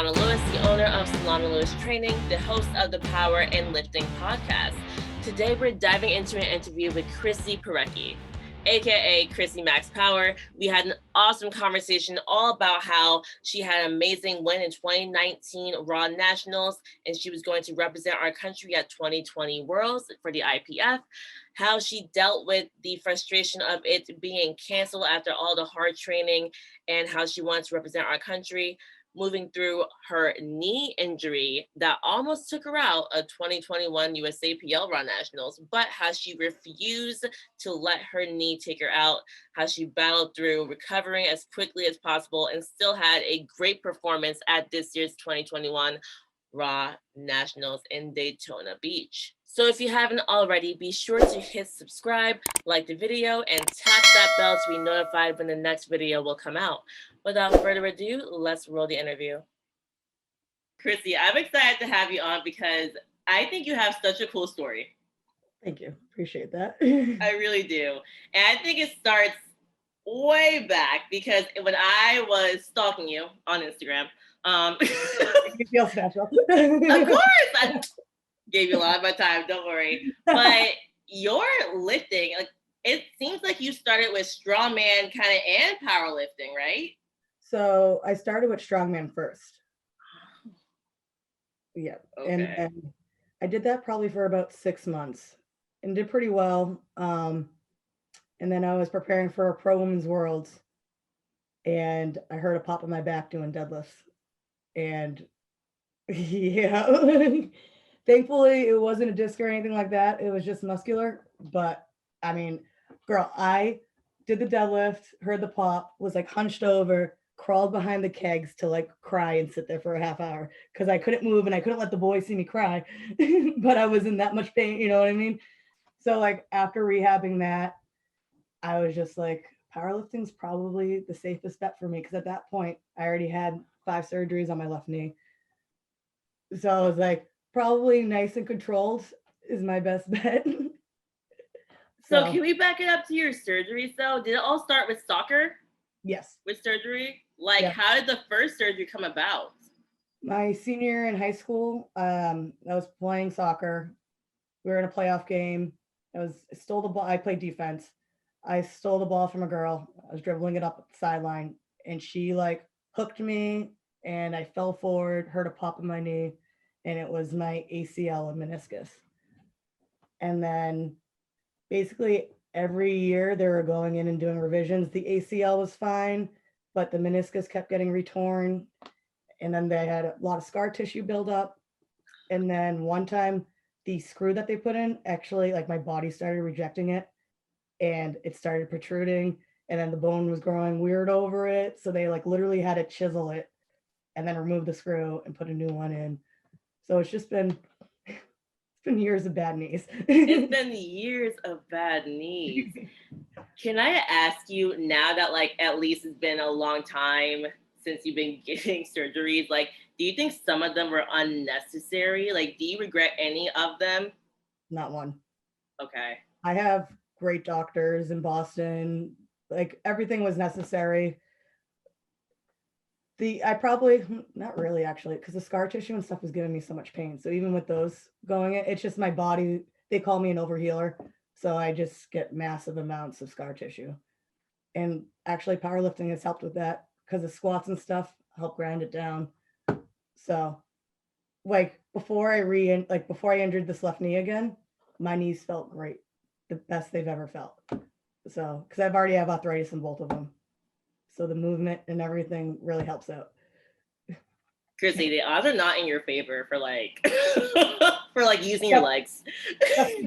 Solana Lewis, the owner of Solana Lewis Training, the host of the Power and Lifting podcast. Today, we're diving into an interview with Chrissy PERACCHI, aka Chrissy Max Power. We had an awesome conversation all about how she had an amazing win in 2019 Raw Nationals, and she was going to represent our country at 2020 Worlds for the IPF. How she dealt with the frustration of it being canceled after all the hard training, and how she wanted to represent our country, moving through her knee injury that almost took her out of 2021 USAPL Raw Nationals, but how she refused to let her knee take her out, how she battled through recovering as quickly as possible and still had a great performance at this year's 2021 Raw Nationals in Daytona Beach. So if you haven't already, be sure to hit subscribe, like the video, and tap that bell to be notified when the next video will come out. Without further ado, let's roll the interview. Chrissy, I'm excited to have you on because I think you have such a cool story. Thank you. Appreciate that. I really do. And I think it starts way back because when I was stalking you on Instagram, You feel special. Of course, I gave you a lot of my time, don't worry. But your lifting, like, it seems like you started with strongman kind of and powerlifting, right? So I started with strongman first. Yeah. Okay. And I did that probably for about 6 months and did pretty well. And then I was preparing for a Pro Women's Worlds and I heard a pop in my back doing deadlifts. And yeah, thankfully it wasn't a disc or anything like that. It was just muscular. But I mean, girl, I did the deadlift, heard the pop, was like hunched over, crawled behind the kegs to like cry and sit there for a half hour because I couldn't move and I couldn't let the boys see me cry, but I was in that much pain, you know what I mean? So like after rehabbing that, I was just like, powerlifting's probably the safest bet for me because at that point I already had 5 surgeries on my left knee. So I was like, probably nice and controlled is my best bet. So can we back it up to your surgeries though? Did it all start with soccer? Yes. With surgery? Like, Yeah. How did the first surgery come about? My senior year in high school, I was playing soccer. We were in a playoff game. I stole the ball. I played defense. I stole the ball from a girl. I was dribbling it up the sideline, and she like hooked me, and I fell forward, heard a pop in my knee, and it was my ACL and meniscus. And then basically every year they were going in and doing revisions. The ACL was fine, but the meniscus kept getting retorn. And then they had a lot of scar tissue buildup. And then one time the screw that they put in, actually like my body started rejecting it and it started protruding and then the bone was growing weird over it. So they like literally had to chisel it and then remove the screw and put a new one in. So it's just been years of bad knees. It's been years of bad knees. Can I ask you now that like at least it's been a long time since you've been getting surgeries, like do you think some of them were unnecessary? Like do you regret any of them? Not one. Okay. I have great doctors in Boston. Like everything was necessary. I probably, not really actually, because the scar tissue and stuff was giving me so much pain. So even with those going in, it's just my body, they call me an overhealer. So I just get massive amounts of scar tissue. And actually powerlifting has helped with that because the squats and stuff help grind it down. So like before I injured this left knee again, my knees felt great. The best they've ever felt. So, because I've already have arthritis in both of them. So the movement and everything really helps out. Chrissy, the odds are not in your favor for like for like using your legs.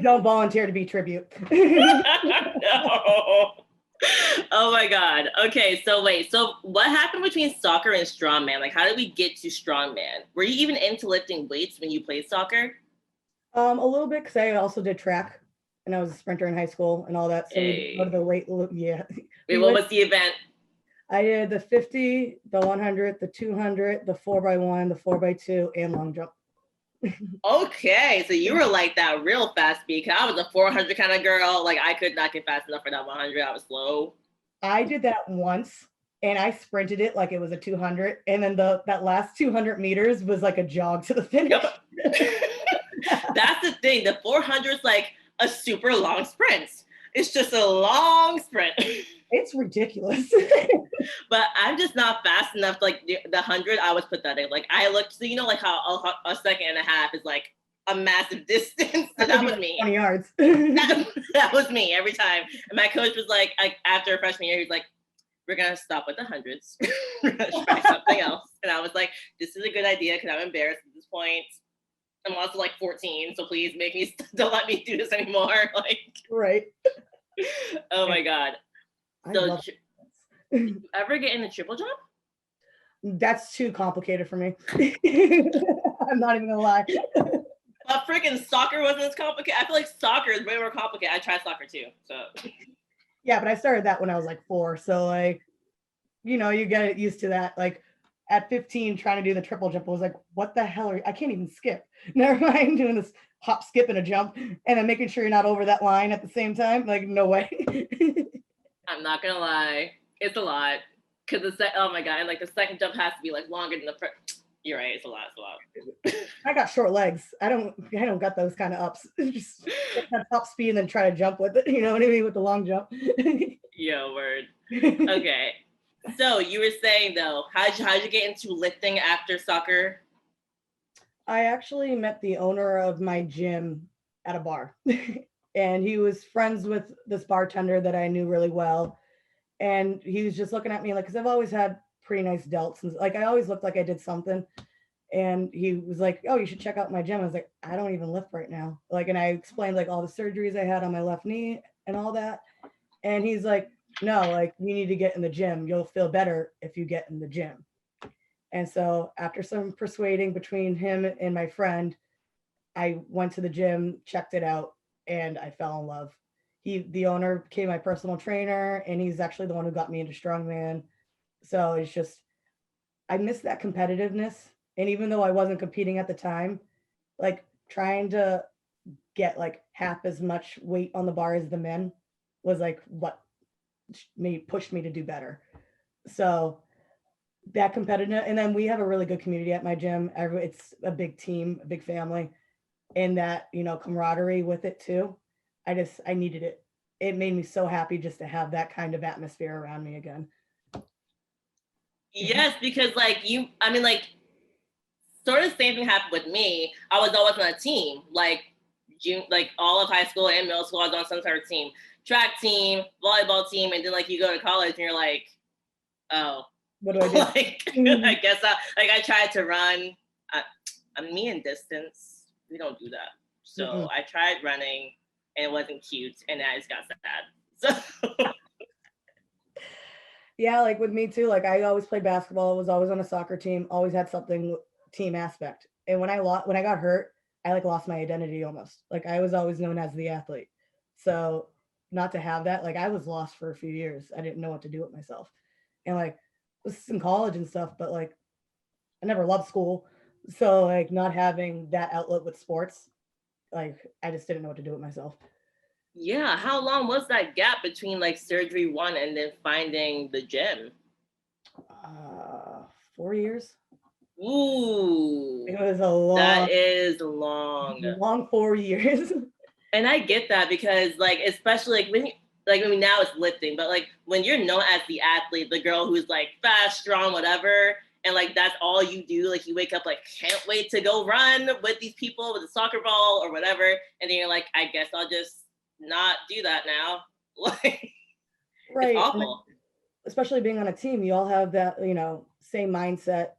Don't volunteer to be tribute. No. Oh my God. Okay, so wait. So what happened between soccer and strongman? Like, how did we get to strongman? Were you even into lifting weights when you played soccer? A little bit, because I also did track, and I was a sprinter in high school and all that. So we go to the weight. Yeah. Wait, what was the event? I did the 50, the 100, the 200, the 4x1, the 4x2, and long jump. Okay, so you were like that real fast speed. I was a 400 kind of girl. Like I could not get fast enough for that 100. I was slow. I did that once and I sprinted it like it was a 200. And then that last 200 meters was like a jog to the finish. Yep. That's the thing. The 400 is like a super long sprint. It's just a long sprint. It's ridiculous. But I'm just not fast enough. Like the 100, I was pathetic. Like I looked, so you know, like how a second and a half is like a massive distance. So that was me. 20 yards. that was me every time. And my coach was like, after freshman year, he was like, we're gonna stop with the hundreds. We're gonna try something else. And I was like, this is a good idea because I'm embarrassed at this point. I'm also like 14, so please make me don't let me do this anymore. Like, right. Oh my god. So did you ever get in the triple jump? That's too complicated for me. I'm not even gonna lie. But freaking soccer wasn't as complicated. I feel like soccer is way more complicated. I tried soccer too. So yeah, but I started that when I was like 4. So like, you know, you get used to that. Like at 15, trying to do the triple jump, I was like, what the hell I can't even skip. Never mind doing this hop, skip, and a jump, and then making sure you're not over that line at the same time. Like, no way. I'm not gonna lie, it's a lot. Cause oh my god, and like the second jump has to be like longer than the first. You're right, it's a lot. I got short legs. I don't got those kind of ups. Just get that top speed and then try to jump with it. You know what I mean? With the long jump. Yo, word. Okay. So you were saying though, how'd you get into lifting after soccer? I actually met the owner of my gym at a bar. And he was friends with this bartender that I knew really well. And he was just looking at me like, because I've always had pretty nice delts. And like, I always looked like I did something. And he was like, oh, you should check out my gym. I was like, I don't even lift right now. Like, and I explained like all the surgeries I had on my left knee and all that. And he's like, no, like you need to get in the gym. You'll feel better if you get in the gym. And so after some persuading between him and my friend, I went to the gym, checked it out, and I fell in love. The owner became my personal trainer, and he's actually the one who got me into strongman. So it's just, I miss that competitiveness. And even though I wasn't competing at the time, like trying to get like half as much weight on the bar as the men was like what pushed me to do better. So that competitive, and then we have a really good community at my gym. It's a big team, a big family, and that, you know, camaraderie with it too. I needed it. It made me so happy just to have that kind of atmosphere around me again. Yes, because like I mean, like sort of the same thing happened with me. I was always on a team, like all of high school and middle school, I was on some sort of team, track team, volleyball team, and then like you go to college and you're like, oh, what do I do? Like, I guess I tried to run. Me and distance, we don't do that. So I tried running and it wasn't cute, and I just got sad. So yeah, like with me too. Like I always played basketball, was always on a soccer team, always had something team aspect. And when I got hurt, I like lost my identity almost. Like I was always known as the athlete. So not to have that, like I was lost for a few years. I didn't know what to do with myself. And like this is in college and stuff, but like I never loved school. So like not having that outlet with sports, like I just didn't know what to do with myself. Yeah, how long was that gap between like surgery 1 and then finding the gym? 4 years. Ooh, it was a long. That is long 4 years. And I get that because like, especially like when now it's lifting, but like when you're known as the athlete, the girl who's like fast, strong, whatever, and like that's all you do, like you wake up like can't wait to go run with these people with a soccer ball or whatever, and then you're like, I guess I'll just not do that now. Like, right. It's awful. Especially being on a team, you all have that, you know, same mindset.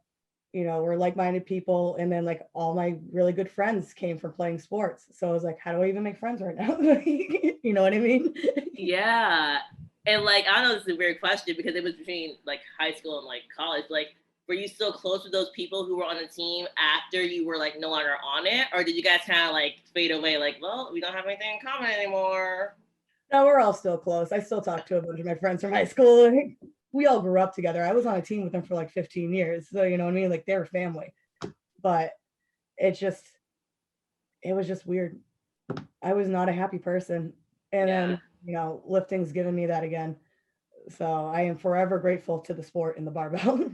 You know, we're like-minded people, and then like all my really good friends came from playing sports. So I was like, how do I even make friends right now? You know what I mean? Yeah. And like, I know this is a weird question because it was between like high school and like college. Like, were you still close with those people who were on the team after you were like no longer on it? Or did you guys kind of like fade away? Like, well, we don't have anything in common anymore. No, we're all still close. I still talk to a bunch of my friends from high school. We all grew up together. I was on a team with them for like 15 years. So, you know what I mean? Like they were family, but it was just weird. I was not a happy person. And then, you know, lifting's given me that again. So I am forever grateful to the sport and the barbell.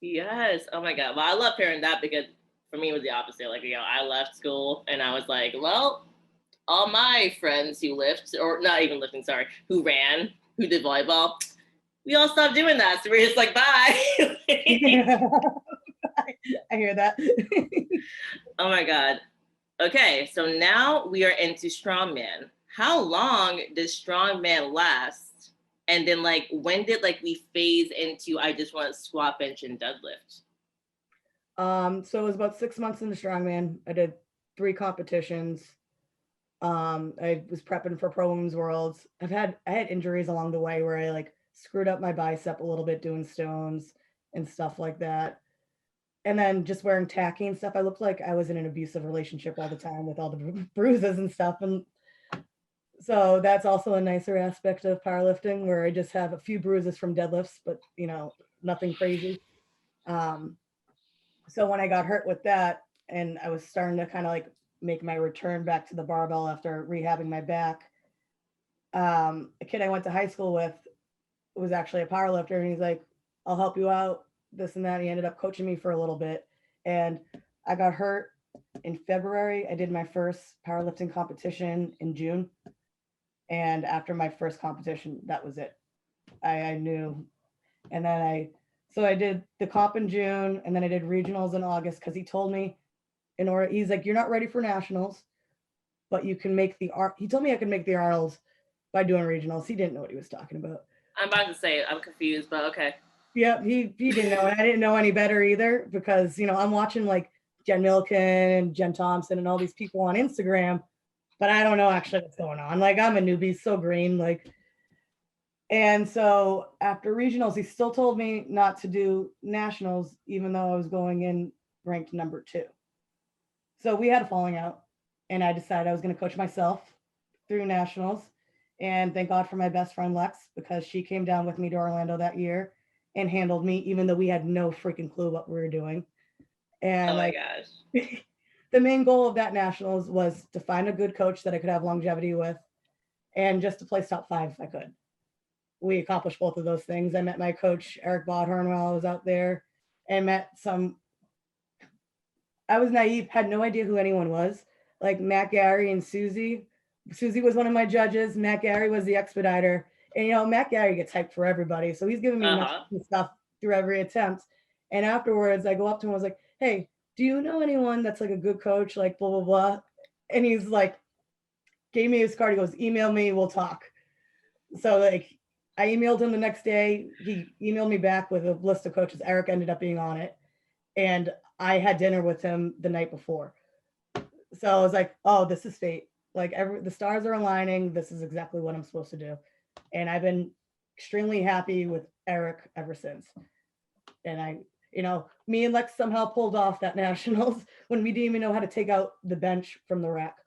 Yes. Oh my God. Well, I love hearing that because for me it was the opposite. Like, I left school and I was like, well, all my friends who lift, or not even lifting, sorry, who ran, who did volleyball, we all stopped doing that. So we're just like, bye. I hear that. Oh my God. Okay, so now we are into strongman. How long does strongman last? And then like when did like we phase into I just want to squat, bench, and deadlift? So it was about 6 months into strongman. I did 3 competitions. I was prepping for Pro Women's Worlds. I had injuries along the way where I like screwed up my bicep a little bit doing stones and stuff like that. And then just wearing tacky and stuff, I looked like I was in an abusive relationship all the time with all the bruises and stuff. And so that's also a nicer aspect of powerlifting where I just have a few bruises from deadlifts, but nothing crazy. So when I got hurt with that and I was starting to kind of like make my return back to the barbell after rehabbing my back, a kid I went to high school with was actually a power lifter, and he's like, I'll help you out, this and that. He ended up coaching me for a little bit. And I got hurt in February. I did my first powerlifting competition in June. And after my first competition, that was it. I knew. And then I did the comp in June, and then I did regionals in August because he told me he's like, you're not ready for nationals, but you can make he told me I could make the Arnold by doing regionals. He didn't know what he was talking about. I'm about to say it. I'm confused, but okay. Yeah, he didn't know, and I didn't know any better either because I'm watching like Jen Milliken and Jen Thompson and all these people on Instagram, but I don't know actually what's going on. Like I'm a newbie, so green, like. And so after regionals, he still told me not to do nationals, even though I was going in ranked number 2. So we had a falling out, and I decided I was going to coach myself through nationals. And thank God for my best friend Lex, because she came down with me to Orlando that year and handled me, even though we had no freaking clue what we were doing. And oh my gosh. The main goal of that nationals was to find a good coach that I could have longevity with, and just to place top 5 if I could. We accomplished both of those things. I met my coach, Eric Bodhorn, while I was out there, and I was naive, had no idea who anyone was. Like Matt Gary and Susie. Susie was one of my judges. Matt Gary was the expediter. And Matt Gary gets hyped for everybody. So he's giving me stuff through every attempt. And afterwards, I go up to him and I was like, hey, do you know anyone that's like a good coach? Like blah, blah, blah. And he's like, gave me his card. He goes, email me, we'll talk. So like I emailed him the next day. He emailed me back with a list of coaches. Eric ended up being on it. And I had dinner with him the night before. So I was like, oh, this is fate. Like the stars are aligning. This is exactly what I'm supposed to do. And I've been extremely happy with Eric ever since. And me and Lex somehow pulled off that nationals when we didn't even know how to take out the bench from the rack.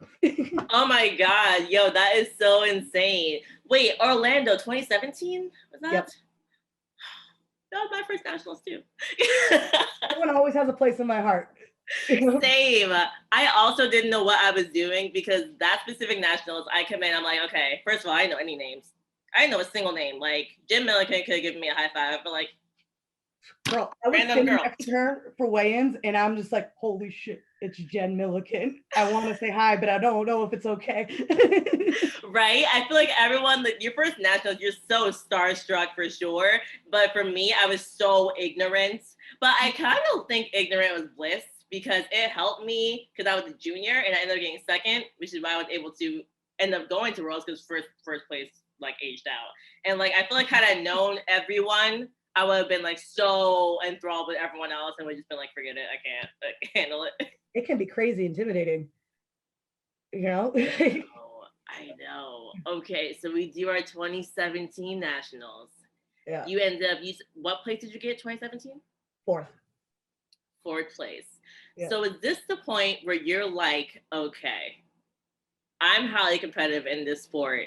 Oh my God. Yo, that is so insane. Wait, Orlando 2017? Was that? Yep. That was my first nationals too. Everyone always has a place in my heart. Same. I also didn't know what I was doing because that specific nationals, I come in, I'm like, okay, first of all, I didn't know any names. I didn't know a single name. Like Jim Milliken could have given me a high five, but like, girl, I was sitting next to her for weigh-ins, and I'm just like, holy shit, it's Jen Milliken. I want to say hi, but I don't know if it's okay. Right? I feel like everyone, like your first nationals, you're so starstruck for sure. But for me, I was so ignorant. But I kind of think ignorant was bliss because it helped me because I was a junior and I ended up getting second, which is why I was able to end up going to Worlds because first place like aged out. And like I feel like had I known everyone, I would have been like so enthralled with everyone else and would just been like, forget it, I can't handle it. It can be crazy intimidating. I know. Okay, so we do our 2017 nationals. Yeah. You ended up, what place did you get 2017? Fourth place. Yeah. So is this the point where you're like, okay, I'm highly competitive in this sport,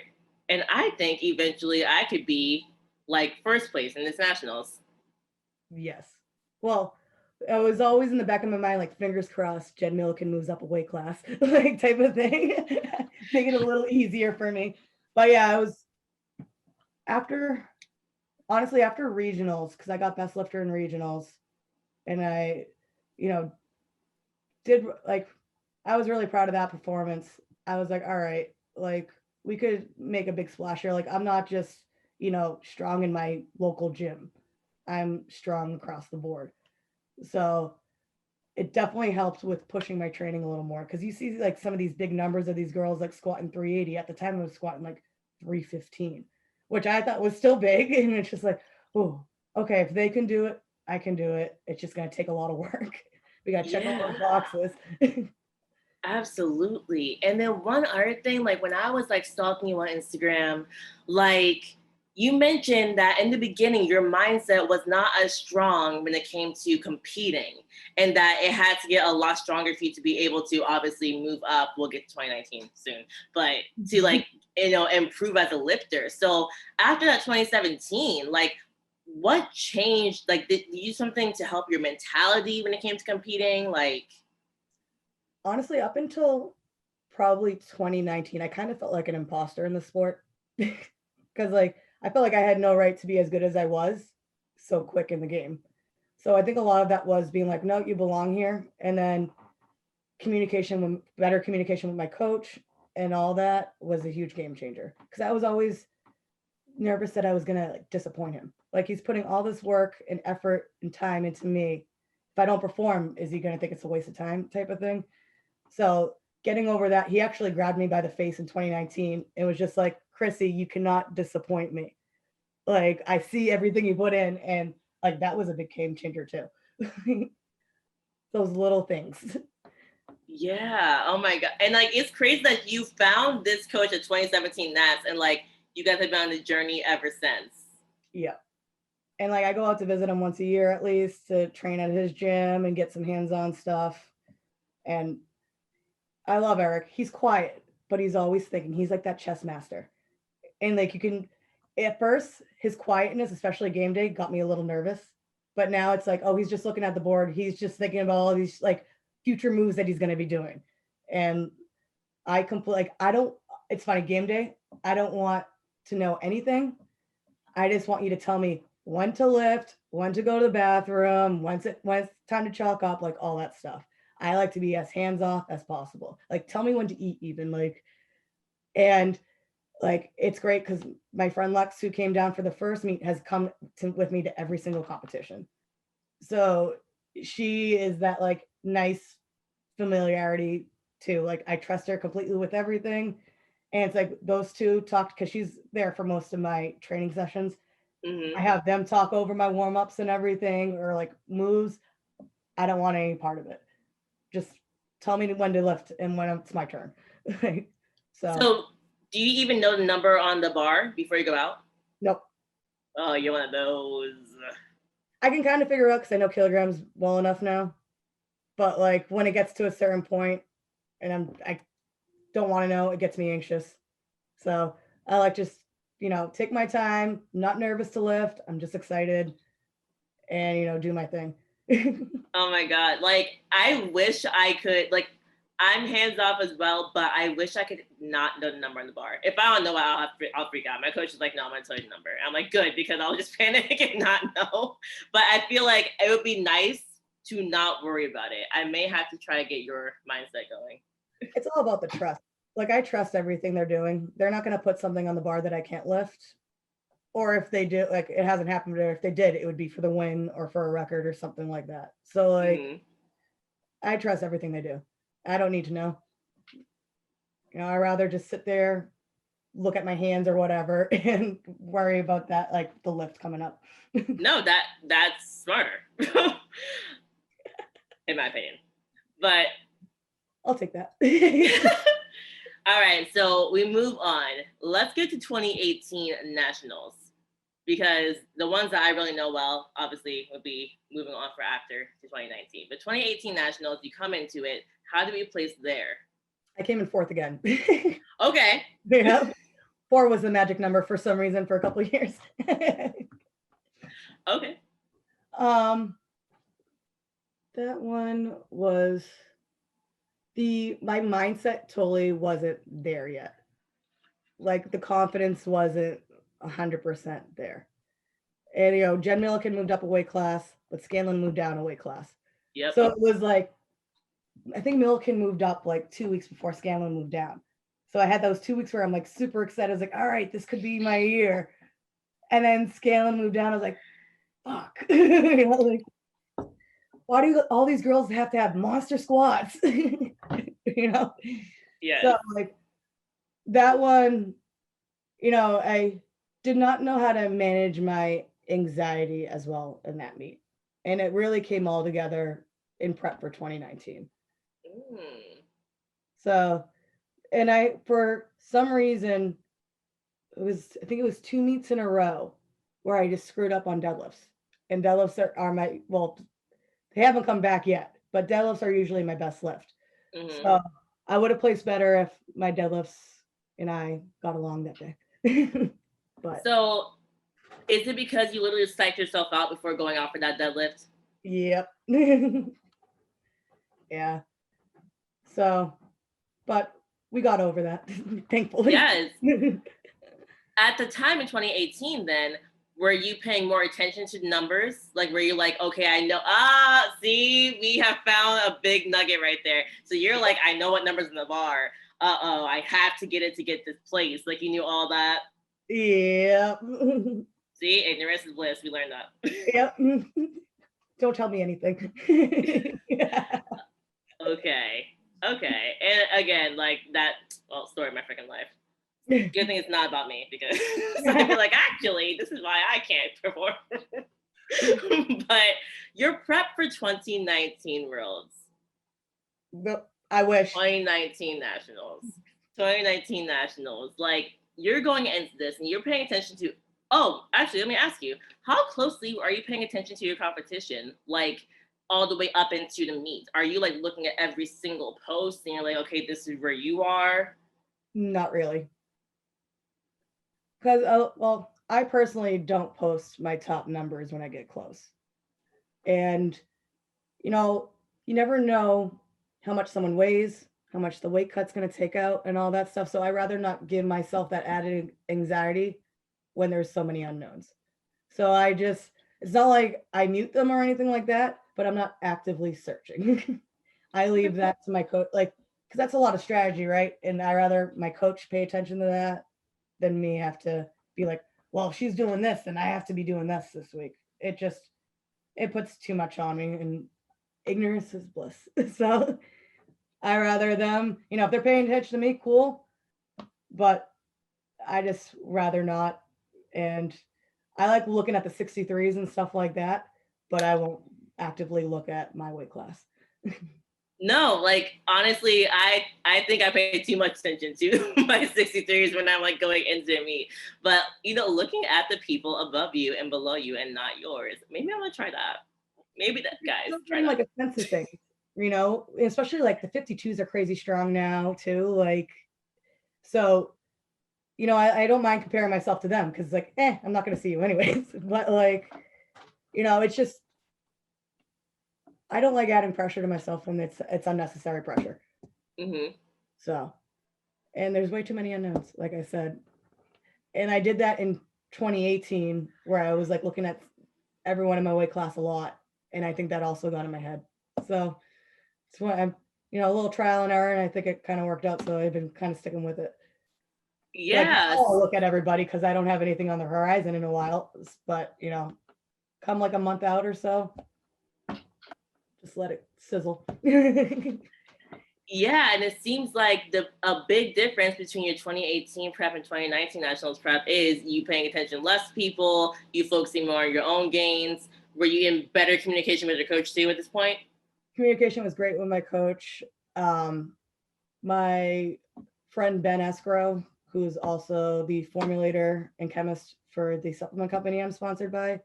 and I think eventually I could be like first place in this nationals? Yes. Well, I was always in the back of my mind, like fingers crossed, Jen Milliken moves up a weight class, like type of thing. Make it a little easier for me. But yeah, I was after honestly, after regionals, because I got best lifter in regionals, and I, you know, did like, I was really proud of that performance. I was like, all right, like we could make a big splash here. Like I'm not just, strong in my local gym. I'm strong across the board. So it definitely helped with pushing my training a little more because you see like some of these big numbers of these girls like squatting 380. At the time I was squatting like 315, which I thought was still big. And it's just like, oh, okay, if they can do it, I can do it. It's just going to take a lot of work. We got to check all those boxes. Absolutely. And then one other thing, like when I was like stalking you on Instagram, like you mentioned that in the beginning, your mindset was not as strong when it came to competing, and that it had to get a lot stronger for you to be able to obviously move up. We'll get to 2019 soon, but to like, improve as a lifter. So after that 2017, like what changed? Like, did you do something to help your mentality when it came to competing? Like, Honestly, up until probably 2019, I kind of felt like an imposter in the sport because like I felt like I had no right to be as good as I was so quick in the game. So I think a lot of that was being like, no, you belong here. And then better communication with my coach and all that was a huge game changer. Because I was always nervous that I was gonna like disappoint him. Like he's putting all this work and effort and time into me. If I don't perform, is he gonna think it's a waste of time type of thing? So getting over that, he actually grabbed me by the face in 2019. It was just like, Chrissy, you cannot disappoint me. Like I see everything you put in, and like that was a big game changer too. Those little things. yeah. Oh my God. And like, it's crazy that you found this coach at 2017 Nats and like, you guys have been on the journey ever since. Yeah. And like I go out to visit him once a year at least to train at his gym and get some hands-on stuff. And I love Eric. He's quiet, but he's always thinking. He's like that chess master. And like you can at first his quietness, especially game day, got me a little nervous. But now it's like, oh, he's just looking at the board. He's just thinking about all these like future moves that he's going to be doing. And I don't, it's funny, game day, I don't want to know anything. I just want you to tell me when to lift, when to go to the bathroom, when it's time to chalk up, like all that stuff. I like to be as hands off as possible. Like tell me when to eat even, like, and like it's great because my friend Lex, who came down for the first meet, has come with me to every single competition. So she is that like nice familiarity too. Like I trust her completely with everything. And it's like those two talked because she's there for most of my training sessions. Mm-hmm. I have them talk over my warm-ups and everything or like moves. I don't want any part of it. Just tell me when to lift and when it's my turn. So do you even know the number on the bar before you go out? Nope. Oh, you're one of those. I can kind of figure out because I know kilograms well enough now. But like when it gets to a certain point and I don't want to know, it gets me anxious. So I like just, take my time, not nervous to lift. I'm just excited and, do my thing. Oh my God. Like, I wish I could, like, I'm hands off as well, but I wish I could not know the number on the bar. If I don't know, I'll freak out. My coach is like, no, I'm going to tell you the number. I'm like, good, because I'll just panic and not know. But I feel like it would be nice to not worry about it. I may have to try to get your mindset going. It's all about the trust. Like I trust everything they're doing. They're not going to put something on the bar that I can't lift. Or if they do, like it hasn't happened, or if they did, it would be for the win or for a record or something like that. So like, I trust everything they do. I don't need to know. I'd rather just sit there, look at my hands or whatever, and worry about that, like the lift coming up. No, that's smarter, in my opinion. But I'll take that. all right, so we move on. Let's get to 2018 nationals, because the ones that I really know well, obviously, would be moving on for after to 2019. But 2018 nationals, you come into it. How do we place there? I came in fourth again. Okay. Yeah. 4 was the magic number for some reason for a couple of years. Okay. That one was my mindset totally wasn't there yet. Like the confidence wasn't 100% there. And, you know, Jen Milliken moved up a weight class, but Scanlon moved down a weight class. Yep. So it was like, I think Milliken moved up like 2 weeks before Scanlon moved down. So I had those 2 weeks where I'm like super excited. I was like, all right, this could be my year. And then Scanlon moved down. I was like, fuck. You know, like, why do all these girls have to have monster squats? You know? Yes. So like that one, you know, I did not know how to manage my anxiety as well in that meet. And it really came all together in prep for 2019. Mm. So, and for some reason, I think it was 2 meets in a row where I just screwed up on deadlifts. And deadlifts are well, they haven't come back yet, but deadlifts are usually my best lift. Mm-hmm. So I would have placed better if my deadlifts and I got along that day. But so is it because you literally psyched yourself out before going out for that deadlift? yep. Yeah. So, but we got over that, thankfully. Yes. At the time in 2018, then, were you paying more attention to numbers? Like, were you like, okay, I know, see, we have found a big nugget right there. So you're like, I know what numbers in the bar. I have to get it to get this place. Like, you knew all that. Yeah. See, ignorance is bliss. We learned that. Yep. Don't tell me anything. Yeah. Okay. Okay. And again, like that, well, story of my freaking life. Good thing it's not about me because I'd be like, actually, this is why I can't perform. But your prep for 2019 Worlds, But I wish. 2019 Nationals, 2019 Nationals, like you're going into this and you're paying attention to, oh, actually, let me ask you, how closely are you paying attention to your competition? Like, all the way up into the meet? Are you like looking at every single post and you're like, okay, this is where you are? Not really. Because, well, I personally don't post my top numbers when I get close. And, you know, you never know how much someone weighs, how much the weight cut's going to take out, and all that stuff. So I rather not give myself that added anxiety when there's so many unknowns. So it's not like I mute them or anything like that, but I'm not actively searching. I leave that to my coach, like, because that's a lot of strategy, right? And I rather my coach pay attention to that than me have to be like, well, if she's doing this, then I have to be doing this week. It puts too much on me, and ignorance is bliss. So I rather them, you know, if they're paying attention to me, cool. But I just rather not. And I like looking at the 63s and stuff like that, but I won't actively look at my weight class. No, like honestly, I think I pay too much attention to my 63s when I'm like going into a meet. But you know, looking at the people above you and below you and not yours, maybe I'm gonna try that. Maybe that, guys, try that. Like a sense of things, you know, especially like the 52s are crazy strong now too. Like, so, you know, I don't mind comparing myself to them because like, I'm not gonna see you anyways. But like, you know, it's just I don't like adding pressure to myself when it's unnecessary pressure. Mm-hmm. So, and there's way too many unknowns, like I said. And I did that in 2018 where I was like looking at everyone in my weight class a lot. And I think that also got in my head. So it's what I'm, you know, a little trial and error. And I think it kind of worked out. So I've been kind of sticking with it. Yes. Like, I'll look at everybody because I don't have anything on the horizon in a while. But, you know, come like a month out or so, just let it sizzle. Yeah, and it seems like a big difference between your 2018 prep and 2019 nationals prep is you paying attention less to people, you focusing more on your own gains. Were you in better communication with your coach too at this point? Communication was great with my coach. My friend Ben Escrow, who's also the formulator and chemist for the supplement company I'm sponsored by,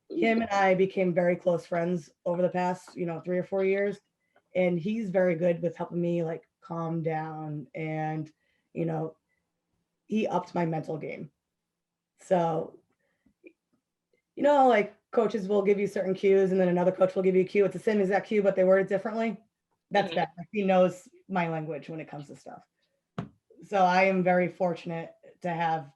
him and I became very close friends over the past, 3 or 4 years. And he's very good with helping me like calm down, and, he upped my mental game. So, like coaches will give you certain cues and then another coach will give you a cue. It's the same exact cue, but they word it differently. That's bad. He knows my language when it comes to stuff. So I am very fortunate to have,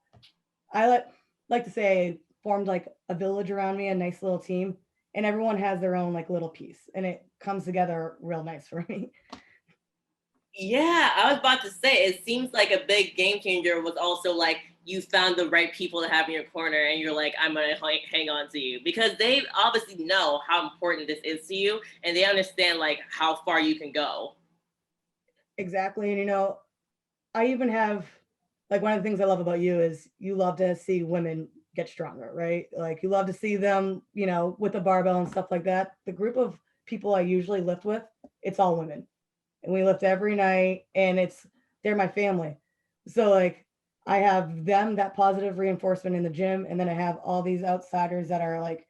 I like to say formed like a village around me, a nice little team, and everyone has their own like little piece, and it comes together real nice for me. Yeah, I was about to say, it seems like a big game changer was also like you found the right people to have in your corner and you're like, I'm going to hang on to you because they obviously know how important this is to you and they understand like how far you can go. Exactly. And I even have like one of the things I love about you is you love to see women get stronger, right? Like you love to see them, with a barbell and stuff like that. The group of people I usually lift with, it's all women. And we lift every night and they're my family. So like I have them, that positive reinforcement in the gym, and then I have all these outsiders that are like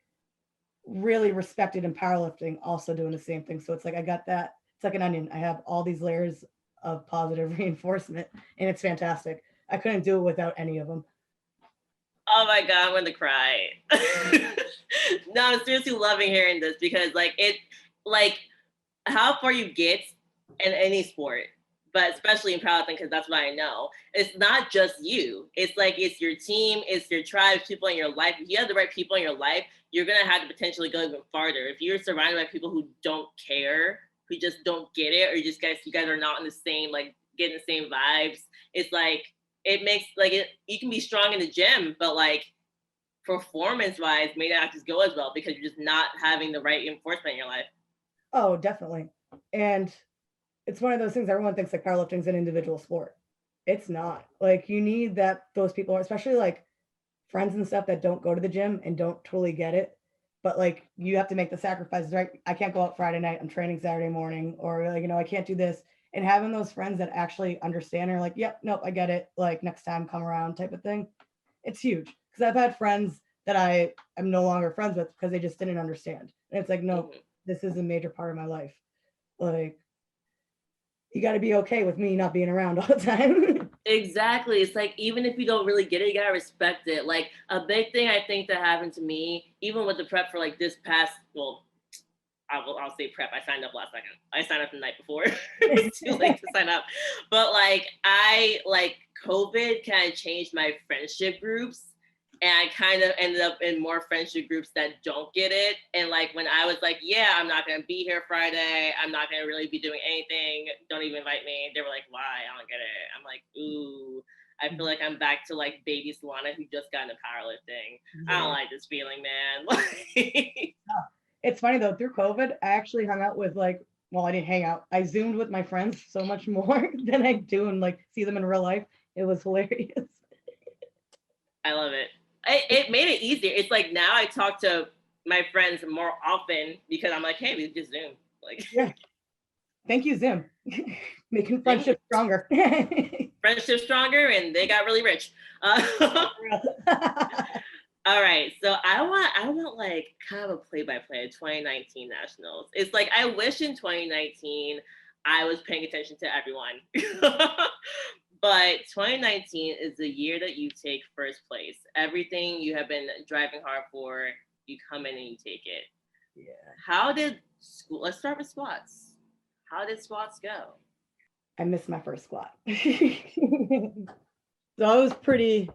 really respected in powerlifting also doing the same thing. So it's like I got that, it's like an onion. I have all these layers of positive reinforcement and it's fantastic. I couldn't do it without any of them. Oh my God, I'm going to cry. No, I'm seriously loving hearing this because like how far you get in any sport, but especially in powerlifting, because that's what I know. It's not just you. It's like it's your team, it's your tribe, people in your life. If you have the right people in your life, you're gonna have to potentially go even farther. If you're surrounded by people who don't care, who just don't get it, or you guys are not in the same like getting the same vibes, it's like it makes like it. You can be strong in the gym, but like performance wise, may not just go as well because you're just not having the right enforcement in your life. Oh, definitely. And it's one of those things everyone thinks like powerlifting is an individual sport. It's not. Like you need those people, especially like friends and stuff that don't go to the gym and don't totally get it. But like you have to make the sacrifices, right? I can't go out Friday night. I'm training Saturday morning, or like, I can't do this. And having those friends that actually understand are like, yep, nope, I get it. Like next time come around type of thing. It's huge. Because I've had friends that I am no longer friends with because they just didn't understand. And it's like, nope, this is a major part of my life. Like you got to be okay with me not being around all the time. Exactly. It's like even if you don't really get it, you gotta respect it. Like a big thing I think that happened to me, even with the prep for like this past, well, I'll say prep. I signed up last second. I signed up the night before. It was too late to sign up. But like I like COVID kind of changed my friendship groups. And I kind of ended up in more friendship groups that don't get it. And like when I was like, yeah, I'm not gonna be here Friday. I'm not gonna really be doing anything. Don't even invite me. They were like, why? I don't get it. I'm like, ooh, I feel like I'm back to like baby Solana who just got into powerlifting. Yeah. I don't like this feeling, man. It's funny though, through COVID, I actually hung out with I didn't hang out. I Zoomed with my friends so much more than I do and like see them in real life. It was hilarious. I love it. It made it easier. It's like now I talk to my friends more often because I'm like, hey, we just Zoom. Like, yeah. Thank you, Zim. Making friendship stronger. Friendship stronger, and they got really rich. All right, so I want like kind of a play-by-play of 2019 Nationals. It's like I wish in 2019 I was paying attention to everyone. But 2019 is the year that you take first place. Everything you have been driving hard for, you come in and you take it. Yeah. How did school? Let's start with squats. How did squats go? I missed my first squat. So I was pretty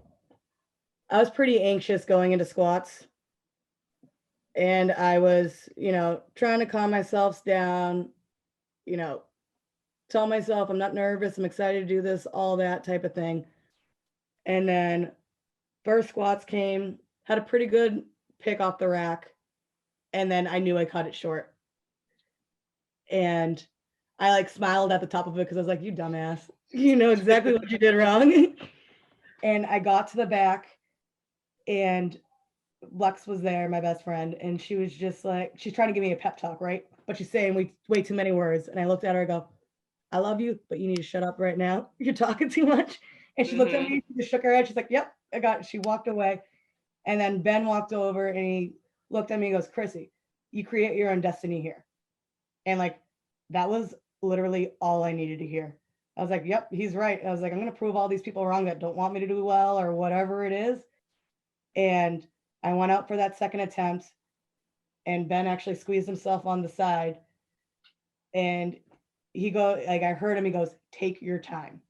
anxious going into squats. And I was, trying to calm myself down, you know, tell myself I'm not nervous, I'm excited to do this, all that type of thing. And then first squats came, had a pretty good pick off the rack, and then I knew I cut it short. And I like smiled at the top of it because I was like, you dumbass. You know exactly what you did wrong. And I got to the back and Lex was there, my best friend, and she was just like, she's trying to give me a pep talk, right? But she's saying way too many words. And I looked at her, I go, I love you, but you need to shut up right now. You're talking too much. And she looked at me, she just shook her head. She's like, yep, I got it. She walked away. And then Ben walked over and he looked at me and goes, Chrissy, you create your own destiny here. And like, that was literally all I needed to hear. I was like, yep, he's right. I was like, I'm going to prove all these people wrong that don't want me to do well or whatever it is. And I went out for that second attempt and Ben actually squeezed himself on the side. And I heard him, he goes, take your time.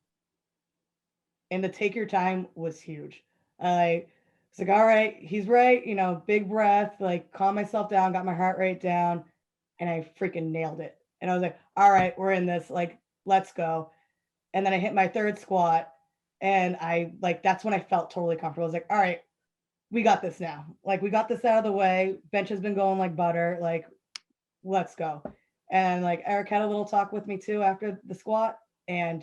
And the take your time was huge. It's like, all right, he's right, big breath, like calm myself down, got my heart rate down, and I freaking nailed it. And I was like, all right, we're in this, like, let's go. And then I hit my third squat, and that's when I felt totally comfortable. I was like, all right, we got this now. Like, we got this out of the way. Bench has been going like butter. Like, let's go. And like Eric had a little talk with me too after the squat, and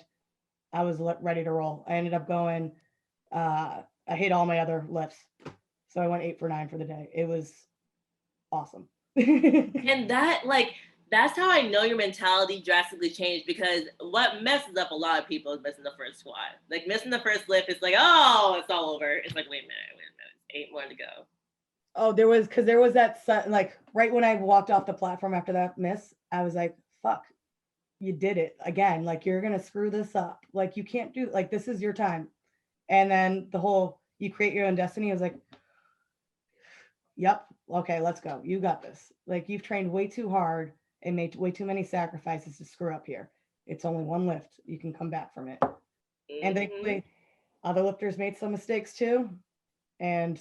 I was ready to roll. I ended up going, I hit all my other lifts. So I went 8 for 9 for the day. It was awesome. And that's how I know your mentality drastically changed, because what messes up a lot of people is missing the first squat. Like missing the first lift, it's like, oh, it's all over. It's like, wait a minute, 8 more to go. Oh, there was that like right when I walked off the platform after that miss, I was like, fuck, you did it again. Like, you're gonna screw this up. Like, you can't do, like, this is your time. And then the whole you create your own destiny, I was like, yep, okay, let's go. You got this. Like, you've trained way too hard and made way too many sacrifices to screw up here. It's only one lift. You can come back from it. Mm-hmm. And thankfully, other lifters made some mistakes too. And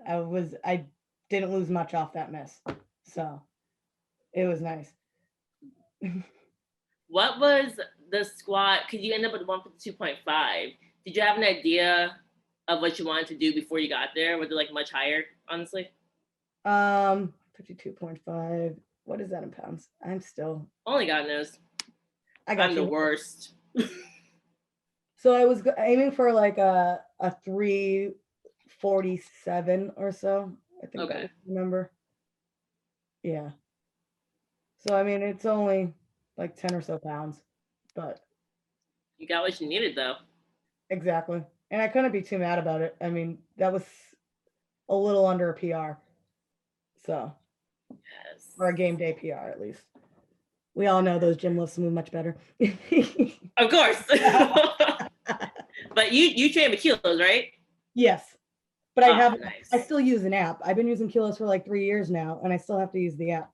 I didn't lose much off that miss. So it was nice. What was the squat? Because you ended up with 152.5. Did you have an idea of what you wanted to do before you got there? Was it like much higher, honestly? 52.5. What is that in pounds? I'm still. Only God knows. I'm the worst. So I was aiming for like a 347 or so. I think I remember. Yeah. So I mean, it's only like 10 or so pounds, but you got what you needed though. Exactly. And I couldn't be too mad about it. I mean, that was a little under a PR. So, yes. Or a game day PR at least. We all know those gym lifts move much better. Of course. But you train with kilos, right? Yes. But I still use an app. I've been using kilos for like 3 years now, and I still have to use the app.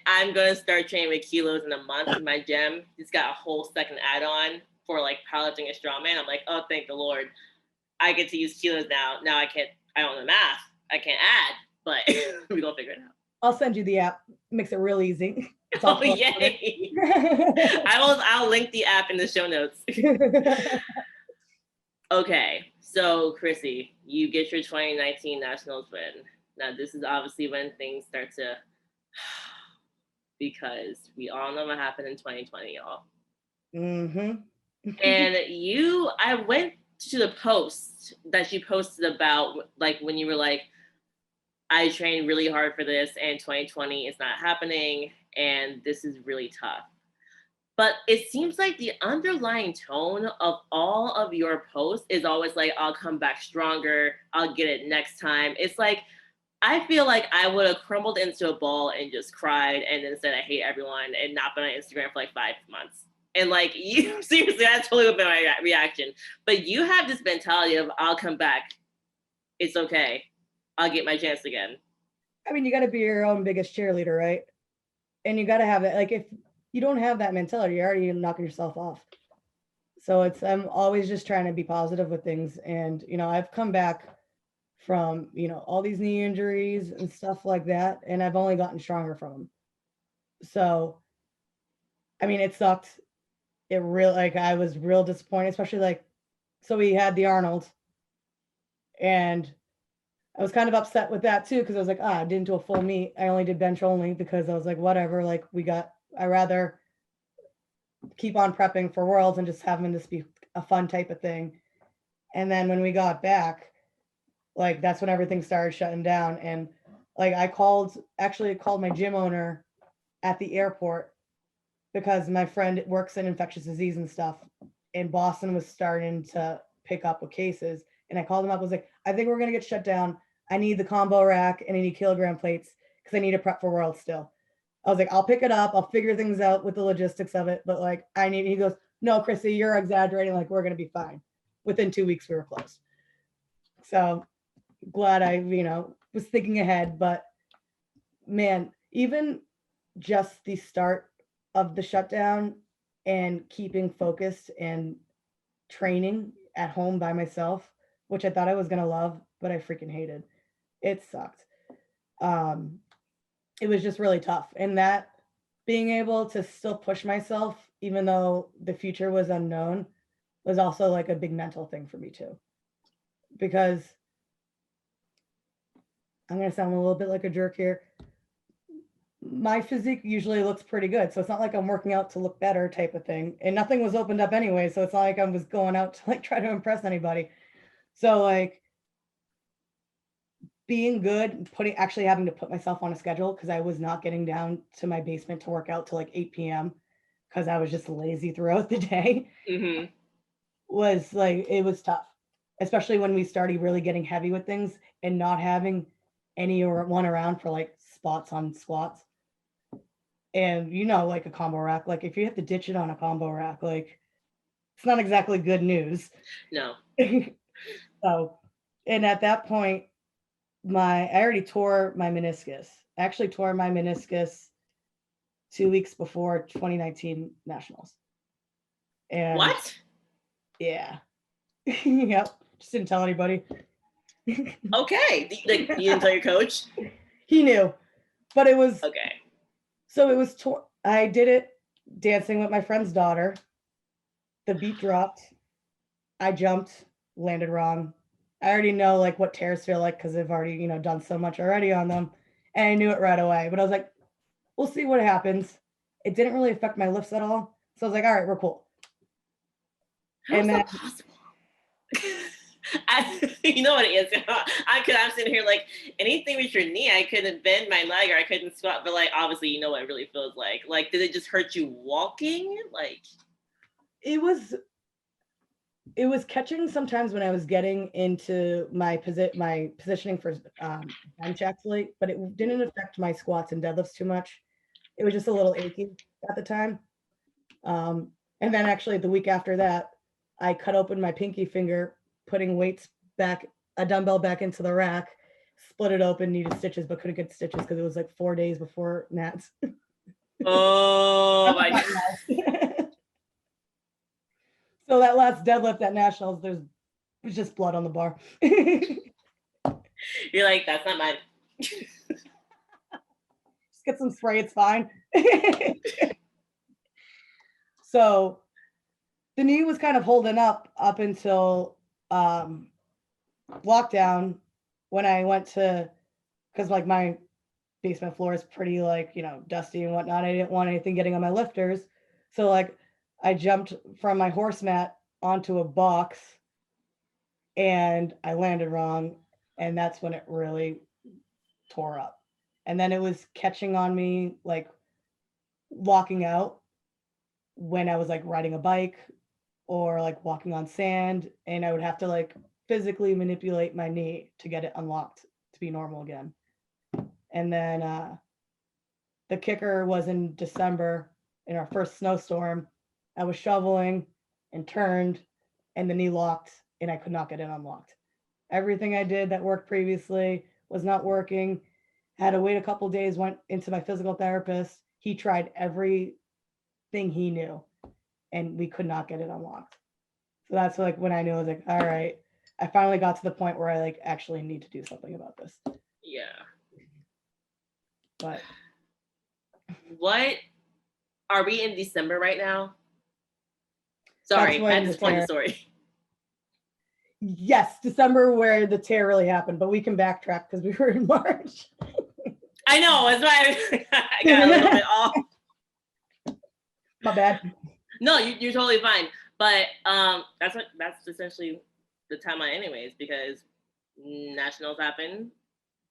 I'm gonna start training with kilos in a month in my gym. It's got a whole second add-on for like powerlifting and strongman. I'm like, oh, thank the Lord, I get to use kilos now. Now I don't know math. I can't add, but we're gonna figure it out. I'll send you the app. It makes it real easy. Oh yay! I'll link the app in the show notes. Okay, so Chrissy, you get your 2019 Nationals win. Now this is obviously when things start to, because we all know what happened in 2020, y'all. Mm-hmm. And I went to the post that you posted about like when you were like, I trained really hard for this and 2020 is not happening and this is really tough. But it seems like the underlying tone of all of your posts is always like, I'll come back stronger. I'll get it next time. It's like, I feel like I would have crumbled into a ball and just cried and then said, I hate everyone and not been on Instagram for like 5 months. And like, you seriously, that's totally been my reaction. But you have this mentality of, I'll come back. It's okay. I'll get my chance again. I mean, you got to be your own biggest cheerleader, right? And you got to have it. Like, if you don't have that mentality, you're already knocking yourself off. So I'm always just trying to be positive with things. And, I've come back from, all these knee injuries and stuff like that. And I've only gotten stronger from them. So, I mean, it sucked. It really, I was real disappointed, especially so we had the Arnold. And I was kind of upset with that too, because I was like, I didn't do a full meet. I only did bench only because I was like, whatever, I rather keep on prepping for Worlds and just having this be a fun type of thing. And then when we got back, that's when everything started shutting down. And I called my gym owner at the airport because my friend works in infectious disease and stuff. And Boston was starting to pick up with cases. And I called him up. I was like, I think we're going to get shut down. I need the combo rack and I need kilogram plates because I need to prep for Worlds still. I was like, I'll pick it up. I'll figure things out with the logistics of it. But he goes, no, Chrissy, you're exaggerating. We're going to be fine. Within 2 weeks, we were close. So glad I, was thinking ahead. But man, even just the start of the shutdown and keeping focused and training at home by myself, which I thought I was going to love, but I freaking hated. It sucked. It was just really tough. And that being able to still push myself, even though the future was unknown, was also like a big mental thing for me too. Because I'm going to sound a little bit like a jerk here. My physique usually looks pretty good. So it's not like I'm working out to look better type of thing. And nothing was opened up anyway. So it's not like I was going out to like try to impress anybody. So like being good, actually having to put myself on a schedule because I was not getting down to my basement to work out till like 8 p.m. because I was just lazy throughout the day. Mm-hmm. Was like, it was tough, especially when we started really getting heavy with things and not having anyone around for like spots on squats. And like a combo rack, like if you have to ditch it on a combo rack, like it's not exactly good news. No. So, and at that point, I already tore my meniscus. I actually tore my meniscus 2 weeks before 2019 nationals. And what? Yeah. Yep. Just didn't tell anybody. Okay. Like, you didn't tell your coach? He knew, but it was okay. So it was. I did it dancing with my friend's daughter. The beat dropped. I jumped, landed wrong. I already know like what tears feel like because I've already done so much already on them, and I knew it right away. But I was like, we'll see what happens. It didn't really affect my lifts at all, so I was like, all right, we're cool. How is that possible? You know what it is. I'm sitting here like anything with your knee, I couldn't bend my leg or I couldn't squat, but like obviously you know what it really feels like. Like, did it just hurt you walking? Like, it was catching sometimes when I was getting into my positioning for bench actually, but it didn't affect my squats and deadlifts too much. It was just a little achy at the time. And then actually the week after that, I cut open my pinky finger, putting weights back, a dumbbell back into the rack, split it open, needed stitches, but couldn't get stitches because it was like 4 days before Nats. Oh my God. So that last deadlift at nationals, there was just blood on the bar. You're like, that's not mine. Just get some spray, it's fine. So the knee was kind of holding up until lockdown when I went to, because like my basement floor is pretty like, dusty and whatnot. I didn't want anything getting on my lifters. So like I jumped from my horse mat onto a box and I landed wrong. And that's when it really tore up. And then it was catching on me, like walking out when I was like riding a bike or like walking on sand. And I would have to like physically manipulate my knee to get it unlocked to be normal again. And then the kicker was in December in our first snowstorm. I was shoveling and turned and the knee locked and I could not get it unlocked. Everything I did that worked previously was not working. Had to wait a couple days, went into my physical therapist. He tried everything he knew and we could not get it unlocked. So that's like when I knew I was like, all right, I finally got to the point where I like actually need to do something about this. Yeah. But what are we in December right now? Sorry, I just told the story. Yes, December where the tear really happened, but we can backtrack because we were in March. I know, that's why I got a little bit off. My bad. No, you're totally fine. But that's essentially the timeline anyways, because nationals happen,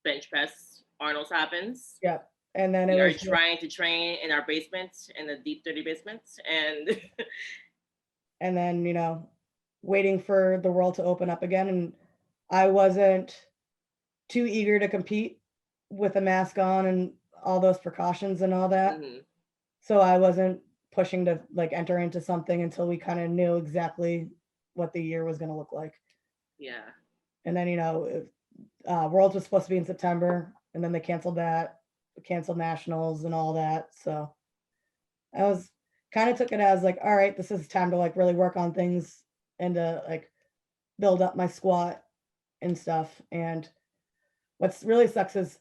bench press, Arnold's happens. Yeah. And then we are trying to train in our basement, in the deep dirty basement, and then waiting for the world to open up again, and I wasn't too eager to compete with a mask on and all those precautions and all that. Mm-hmm. So I wasn't pushing to like enter into something until we kind of knew exactly what the year was going to look like. Yeah. And then Worlds was supposed to be in September, and then they canceled nationals and all that. So I was kind of took it as like, all right, this is time to like really work on things and to like build up my squat and stuff. And what's really sucks is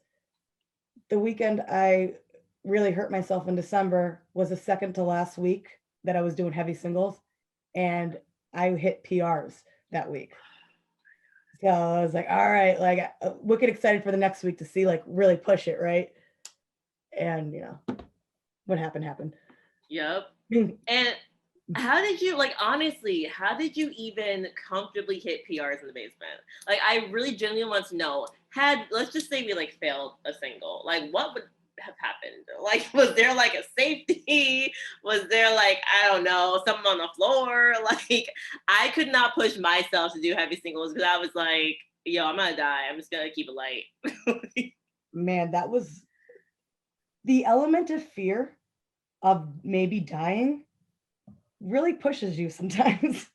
the weekend I really hurt myself in December was the second to last week that I was doing heavy singles, and I hit PRs that week. So I was like, all right, like wicked excited for the next week to see like really push it, right? And what happened. Yep. And how did you, like, honestly, how did you even comfortably hit PRs in the basement? Like, I really genuinely want to know, let's just say we like failed a single, like what would have happened? Like, was there like a safety? Was there like, I don't know, something on the floor? Like, I could not push myself to do heavy singles because I was like, yo, I'm gonna die. I'm just gonna keep it light. Man, that was the element of fear of maybe dying really pushes you sometimes.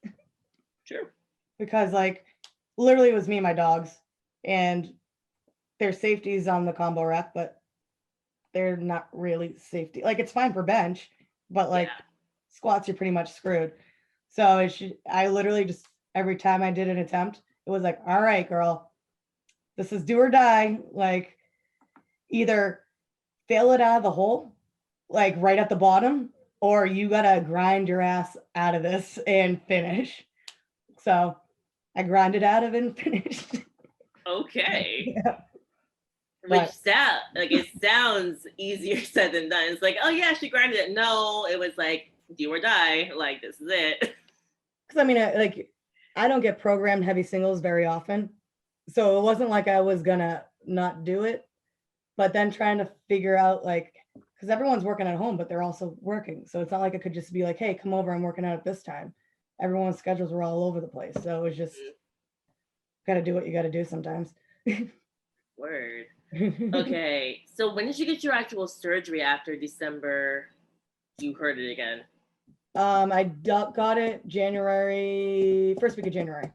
Sure. Because like literally it was me and my dogs, and there's safeties on the combo rack, but they're not really safety. Like it's fine for bench, but like squats you're pretty much screwed. So I literally just every time I did an attempt, it was like, all right, girl, this is do or die. Like either fail it out of the hole, like right at the bottom, or you gotta grind your ass out of this and finish. So I grinded out of it and finished. Okay. Yeah. Which it sounds easier said than done. It's like, oh yeah, she grinded it. No, it was like do or die. Like this is it. Because I mean, I don't get programmed heavy singles very often, so it wasn't like I was gonna not do it. But then trying to figure out like, because everyone's working at home, but they're also working, so it's not like it could just be like, hey, come over, I'm working out at this time. Everyone's schedules were all over the place, so it was just gotta do what you gotta do sometimes. Word. Okay, so when did you get your actual surgery after December? You heard it again. I got it first week of January.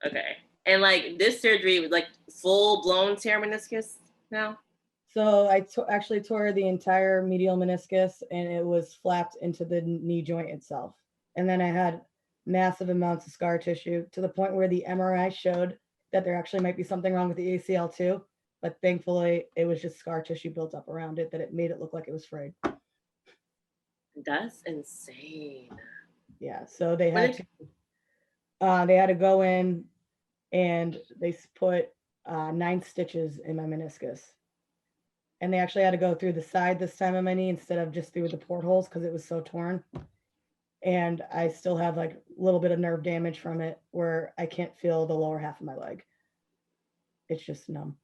Okay, and like this surgery was like full blown tear meniscus now. So I actually tore the entire medial meniscus, and it was flapped into the knee joint itself. And then I had massive amounts of scar tissue to the point where the MRI showed that there actually might be something wrong with the ACL too. But thankfully, it was just scar tissue built up around it that it made it look like it was frayed. That's insane. Yeah, so they had to go in, and they put 9 stitches in my meniscus. And they actually had to go through the side this time of my knee instead of just through the portholes because it was so torn. And I still have like a little bit of nerve damage from it where I can't feel the lower half of my leg. It's just numb.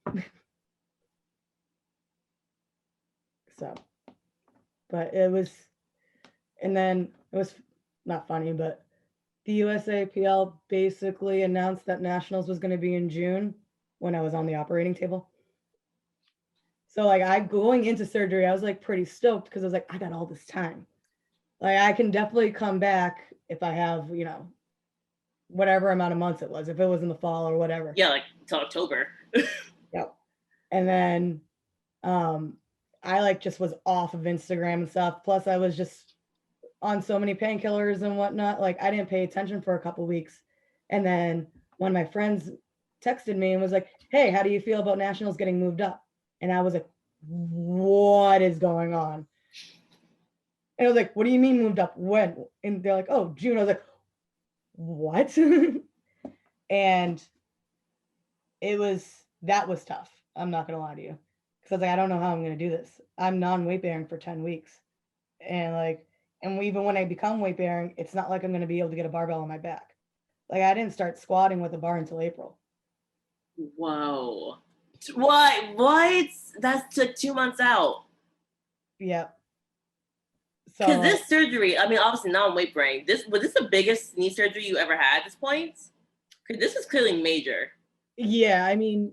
So, but it was not funny, but the USAPL basically announced that Nationals was going to be in June when I was on the operating table. So like going into surgery, I was like pretty stoked because I was like, I got all this time. Like I can definitely come back if I have, whatever amount of months it was, if it was in the fall or whatever. Yeah, like till October. Yep. And then I like just was off of Instagram and stuff. Plus I was just on so many painkillers and whatnot. Like I didn't pay attention for a couple weeks. And then one of my friends texted me and was like, hey, how do you feel about Nationals getting moved up? And I was like, what is going on? And I was like, what do you mean moved up? When? And they're like, oh, June. I was like, what? And that was tough. I'm not going to lie to you. Because I was like, I don't know how I'm going to do this. I'm non-weight bearing for 10 weeks. And even when I become weight bearing, it's not like I'm going to be able to get a barbell on my back. Like I didn't start squatting with a bar until April. Whoa. What? That's 2 months out. Yeah. Because this surgery, I mean, obviously now I'm weight bearing. Was this the biggest knee surgery you ever had at this point? Because this is clearly major. Yeah, I mean,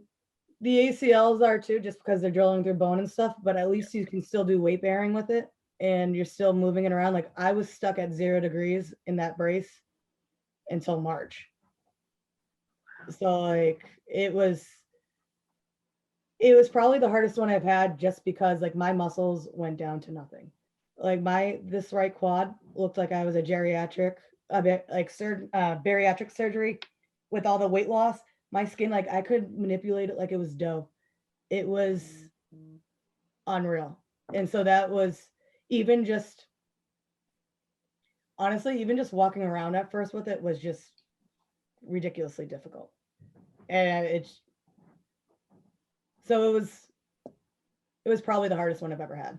the ACLs are too, just because they're drilling through bone and stuff, but at least you can still do weight bearing with it and you're still moving it around. Like I was stuck at 0 degrees in that brace until March. So like it was probably the hardest one I've had just because like my muscles went down to nothing. Like this right quad looked like I was a bariatric surgery with all the weight loss. my skin, like I could manipulate it like it was dough. It was unreal. And so that was even just honestly, even just walking around at first with it was just ridiculously difficult. And it's so it was probably the hardest one I've ever had.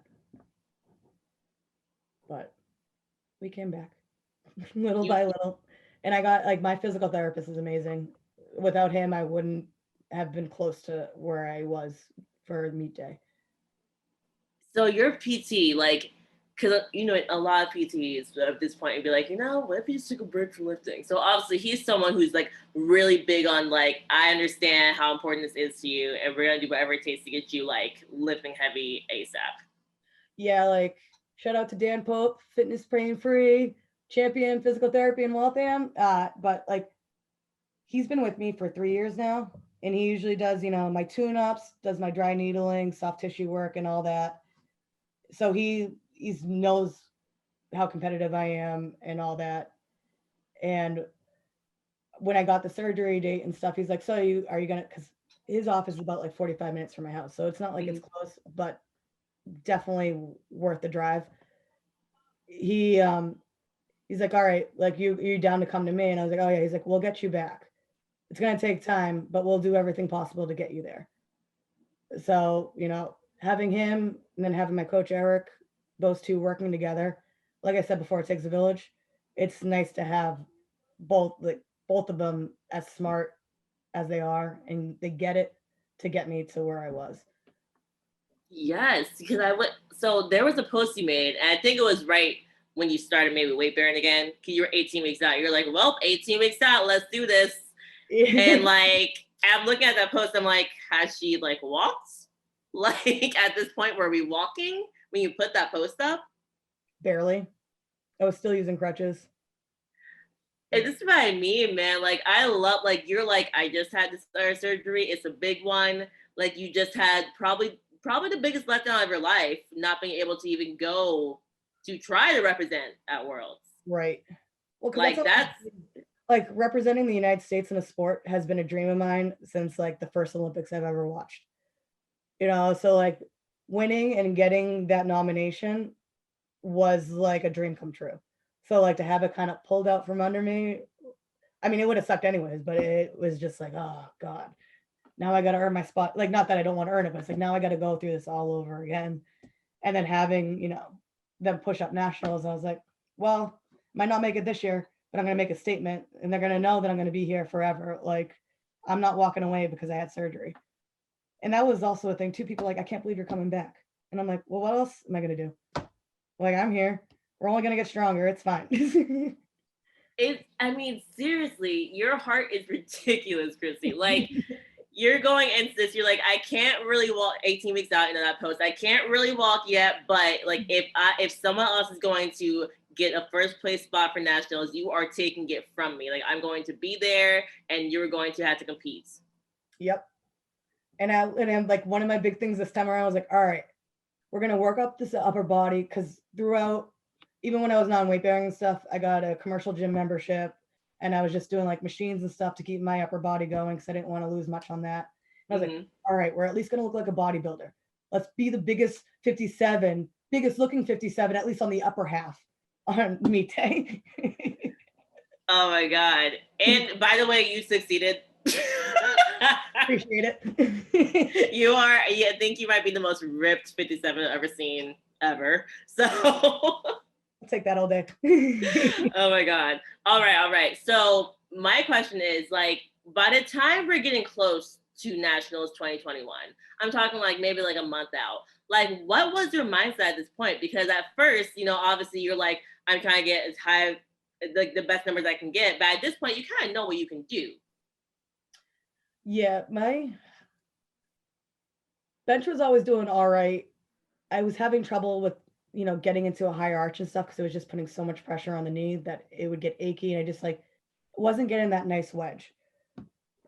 But we came back little You by little. And I got like my physical therapist is amazing. Without him, I wouldn't have been close to where I was for meet day. So your PT, like, because a lot of PTs at this point would be like, what if you just took a break from lifting? So obviously he's someone who's like really big on like, I understand how important this is to you, and we're gonna do whatever it takes to get you like lifting heavy ASAP. Yeah, like shout out to Dan Pope, fitness brain free, champion physical therapy in Waltham. But like he's been with me for 3 years now, and he usually does, my tune-ups, does my dry needling, soft tissue work, and all that. So he knows how competitive I am and all that. And when I got the surgery date and stuff, he's like, "So are you gonna?" Because his office is about like 45 minutes from my house, so it's not like it's close, but definitely worth the drive. He he's like, "All right, like you down to come to me?" And I was like, "Oh yeah." He's like, "We'll get you back. It's gonna take time, but we'll do everything possible to get you there." So having him and then having my coach Eric, those two working together, like I said before, it takes a village. It's nice to have both of them as smart as they are, and they get it to get me to where I was. Yes, because so there was a post you made, and I think it was right when you started maybe weight bearing again, because you were 18 weeks out. You're like, well, 18 weeks out, let's do this. And like, I'm looking at that post, I'm like, has she like walked? Like at this point, were we walking when you put that post up? Barely. I was still using crutches. And this is what I mean, man. Like, I love, like, you're like, I just had this surgery. It's a big one. Like, you just had probably the biggest letdown of your life, not being able to even go to try to represent at Worlds. Right. Well, like that's like representing the United States in a sport has been a dream of mine since like the first Olympics I've ever watched. So like winning and getting that nomination was like a dream come true. So like to have it kind of pulled out from under me, I mean, it would have sucked anyways, but it was just like, oh God, now I got to earn my spot. Like, not that I don't want to earn it, but it's like, now I got to go through this all over again. And then having, them push up nationals, I was like, well, might not make it this year, but I'm going to make a statement, and they're going to know that I'm going to be here forever. Like, I'm not walking away because I had surgery. And that was also a thing too. People like, I can't believe you're coming back. And I'm like, well, what else am I going to do? Like, I'm here. We're only going to get stronger. It's fine. I mean, seriously, your heart is ridiculous, Chrissy. Like, you're going into this, you're like, I can't really walk 18 weeks out into that post. I can't really walk yet, but like if someone else is going to get a first place spot for nationals, you are taking it from me. Like, I'm going to be there and you're going to have to compete. Yep. And I'm like, one of my big things this time around was like, all right, we're going to work up this upper body, because throughout, even when I was non-weight bearing and stuff, I got a commercial gym membership, and I was just doing like machines and stuff to keep my upper body going because I didn't want to lose much on that. And I was like, all right, we're at least going to look like a bodybuilder. Let's be the biggest looking 57, at least on the upper half on meet day. Oh my God. And by the way, you succeeded. Appreciate it. You are, I think you might be the most ripped 57 I've ever seen ever. So I'll take that all day. Oh my God. All right. So my question is, like, by the time we're getting close to Nationals 2021, I'm talking like maybe like a month out. Like, what was your mindset at this point? Because at first, obviously you're like, I'm trying to get as high, like the best numbers I can get. But at this point, you kind of know what you can do. Yeah, my bench was always doing all right. I was having trouble with, getting into a higher arch and stuff because it was just putting so much pressure on the knee that it would get achy. And I just like wasn't getting that nice wedge.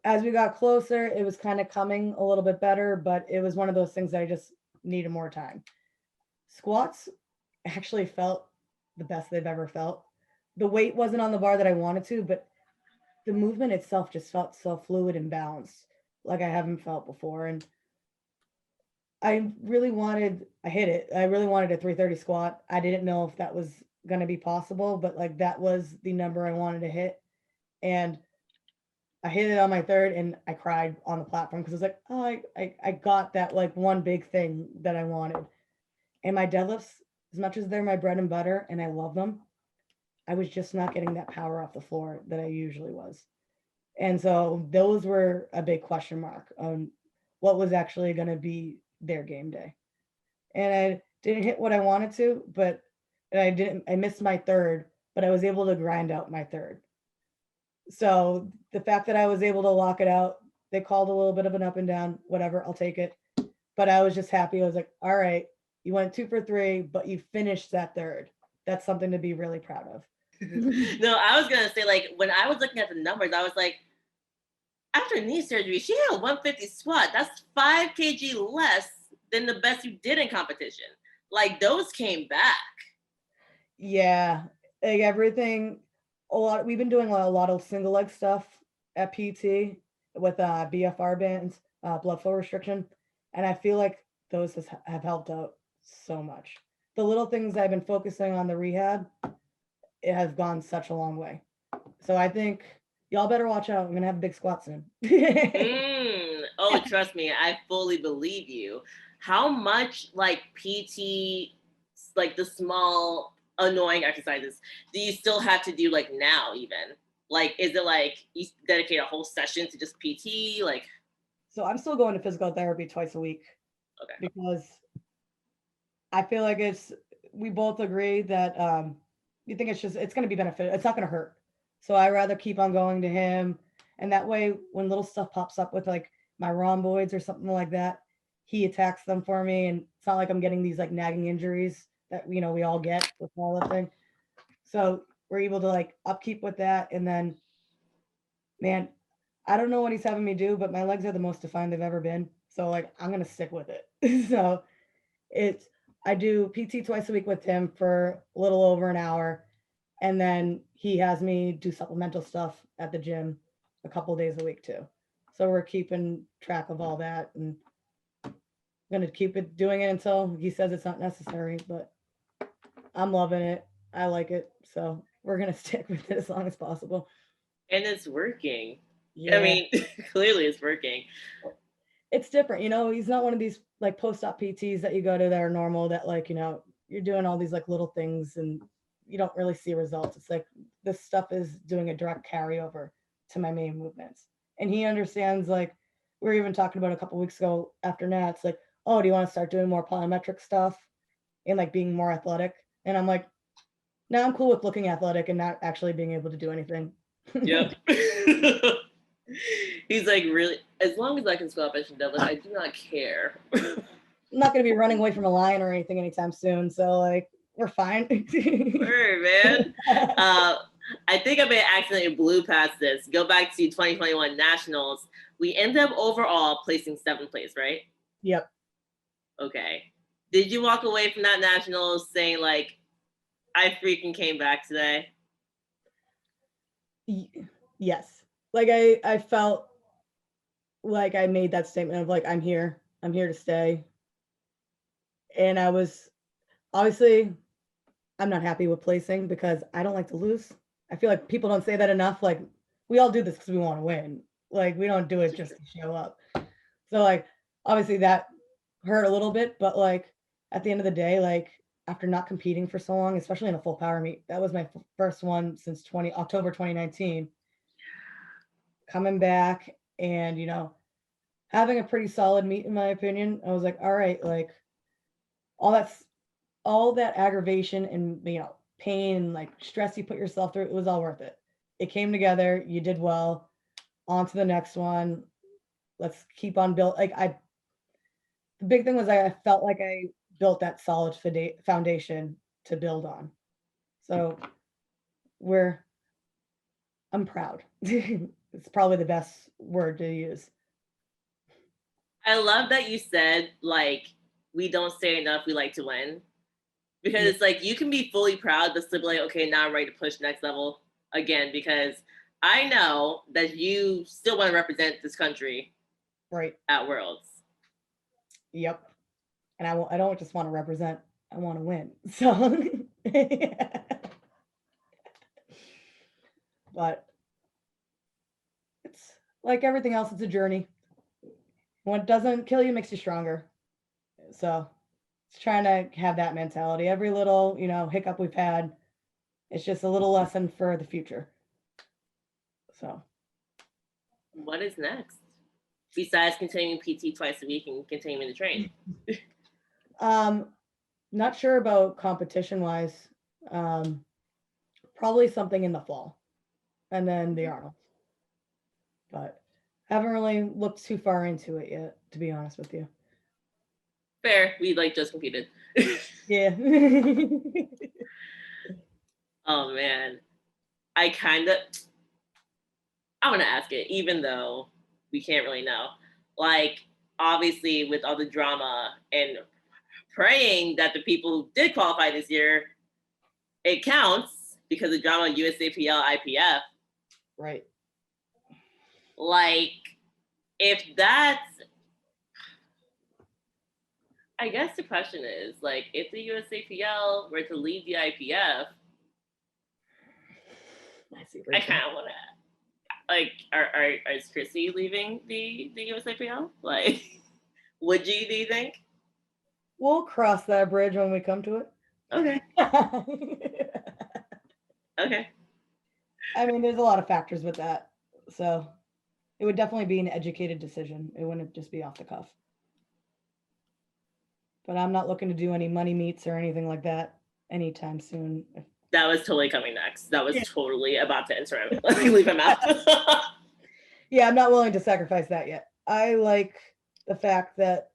As we got closer, it was kind of coming a little bit better, but it was one of those things that I just needed more time. Squats actually felt the best they've ever felt. The weight wasn't on the bar that I wanted to, but the movement itself just felt so fluid and balanced, like I haven't felt before. And I hit it. I really wanted a 330 squat. I didn't know if that was going to be possible, but like that was the number I wanted to hit. And I hit it on my third and I cried on the platform because I was like, oh, I got that like one big thing that I wanted. And my deadlifts, as much as they're my bread and butter and I love them, I was just not getting that power off the floor that I usually was. And so those were a big question mark on what was actually going to be their game day. And I didn't hit what I wanted to, but I missed my third, but I was able to grind out my third. So the fact that I was able to lock it out, they called a little bit of an up and down, whatever, I'll take it. But I was just happy. I was like, all right, you went 2 for 3, but you finished that third. That's something to be really proud of. No, I was gonna say, like, when I was looking at the numbers, I was like, after knee surgery, she had a 150 squat. That's 5 kg less than the best you did in competition. Like, those came back. Yeah, like everything, we've been doing a lot of single leg stuff at PT with BFR bands, blood flow restriction, and I feel like those have helped out so much. The little things I've been focusing on the rehab, it has gone such a long way. So I think y'all better watch out. I'm gonna have a big squat soon. Oh, trust me, I fully believe you. How much like PT, like the small annoying exercises, do you still have to do like now even? Like, is it like you dedicate a whole session to just PT? Like, So I'm still going to physical therapy twice a week. Okay. Because I feel like we both agree that you think it's going to be beneficial. It's not going to hurt. So I rather keep on going to him. And that way, when little stuff pops up with like my rhomboids or something like that, he attacks them for me. And it's not like I'm getting these like nagging injuries that, we all get with powerlifting. So we're able to like upkeep with that. And then, man, I don't know what he's having me do, but my legs are the most defined they've ever been. So like, I'm going to stick with it. So I do PT twice a week with him for a little over an hour. And then he has me do supplemental stuff at the gym a couple days a week too. So we're keeping track of all that and going to keep doing it until he says it's not necessary, but I'm loving it. I like it. So we're going to stick with it as long as possible. And it's working. Yeah. I mean, clearly it's working. It's different, he's not one of these like post-op PTs that you go to that are normal that like, you're doing all these like little things and you don't really see results. It's like this stuff is doing a direct carryover to my main movements. And he understands, like we were even talking about a couple weeks ago after Nats, like, oh, do you want to start doing more plyometric stuff and like being more athletic? And I'm like, no, I'm cool with looking athletic and not actually being able to do anything. Yep. He's like, really, as long as I can squat, bench, and deadlift, I do not care. I'm not going to be running away from a line or anything anytime soon. So like, we're fine. Word, man. I think I may have accidentally blew past this. Go back to 2021 Nationals. We ended up overall placing 7th place, right? Yep. Okay. Did you walk away from that Nationals saying like, I freaking came back today? Yes. Like I felt like I made that statement of like, I'm here to stay. And I was obviously, I'm not happy with placing because I don't like to lose. I feel like people don't say that enough. Like we all do this because we want to win. Like we don't do it just to show up. So like, obviously that hurt a little bit, but like at the end of the day, like after not competing for so long, especially in a full power meet, that was my first one since October 2019. Coming back and, having a pretty solid meet, in my opinion, I was like, all right, like all that aggravation and, pain and like stress you put yourself through, it was all worth it. It came together. You did well. On to the next one. Let's keep on build. The big thing was I felt like I built that solid foundation to build on. So I'm proud. It's probably the best word to use. I love that you said, like, we don't say enough, we like to win. Because it's like, you can be fully proud, but still be like, okay, now I'm ready to push next level again, because I know that you still want to represent this country Right. at Worlds. Yep. And I don't just want to represent, I want to win. So, but it's like everything else, it's a journey. What doesn't kill you makes you stronger. So it's trying to have that mentality. Every little, hiccup we've had, it's just a little lesson for the future. So what is next? Besides continuing PT twice a week and continuing to train? Not sure about competition wise. Probably something in the fall and then the Arnold. But haven't really looked too far into it yet, to be honest with you. Fair. We just competed. Yeah. Oh man. I want to ask it, even though we can't really know. Obviously, with all the drama and praying that the people who did qualify this year, it counts because of drama USAPL, IPF. Right. If that's, I guess the question is, if the USAPL were to leave the IPF, I kind of want to, is Chrissy leaving the USAPL? Would you, do you think? We'll cross that bridge when we come to it. Okay. Okay. I mean, there's a lot of factors with that. So it would definitely be an educated decision. It wouldn't just be off the cuff. But I'm not looking to do any money meets or anything like that anytime soon. That was totally coming next. That was totally about to enter him. Leave him out. Yeah, I'm not willing to sacrifice that yet. I like the fact that,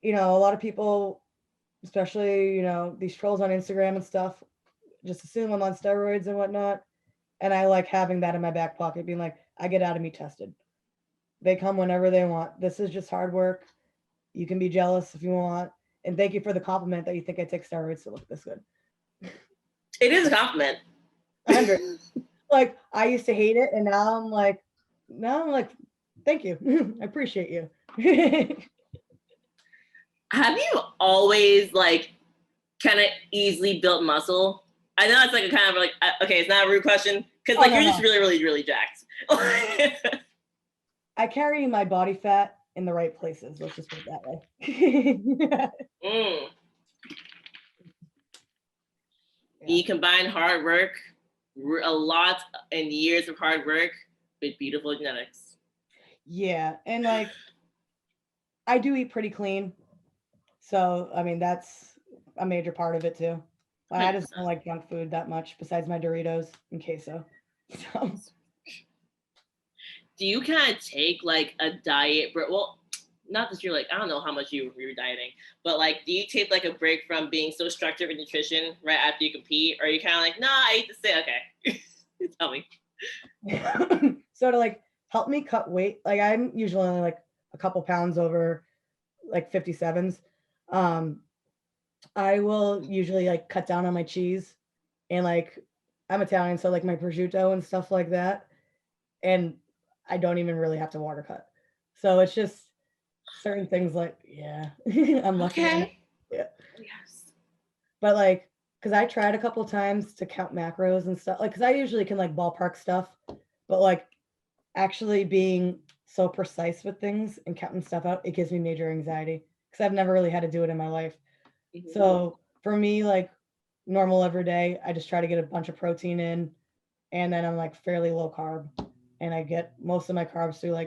a lot of people, especially, these trolls on Instagram and stuff, just assume I'm on steroids and whatnot. And I like having that in my back pocket, being like, I get out of me tested. They come whenever they want. This is just hard work. You can be jealous if you want. And thank you for the compliment that you think I take steroids to look this good. It is a compliment. 100. I used to hate it, and now I'm like, thank you. I appreciate you. Have you always kind of easily built muscle? I know it's a kind of okay, it's not a rude question because you're just really, really, really jacked. I carry my body fat in the right places. Let's just put it that way. You combine hard work, a lot and years of hard work with beautiful genetics. Yeah, and I do eat pretty clean. So, I mean, that's a major part of it too. I just don't like junk food that much besides my Doritos and queso. So. Do you kind of take a diet? Well, not that you're I don't know how much you were dieting, but do you take a break from being so structured with nutrition right after you compete? Or are you kind of nah, I eat to stay okay? Tell me. So to help me cut weight, I'm usually only a couple pounds over 57s. I will usually cut down on my cheese and I'm Italian, so my prosciutto and stuff like that. And I don't even really have to water cut. So it's just certain things I'm lucky. Okay. Yeah. Yes. But because I tried a couple of times to count macros and stuff, because I usually can ballpark stuff, but actually being so precise with things and counting stuff out, it gives me major anxiety because I've never really had to do it in my life. Mm-hmm. So for me, normal every day, I just try to get a bunch of protein in, and then I'm fairly low carb, and I get most of my carbs through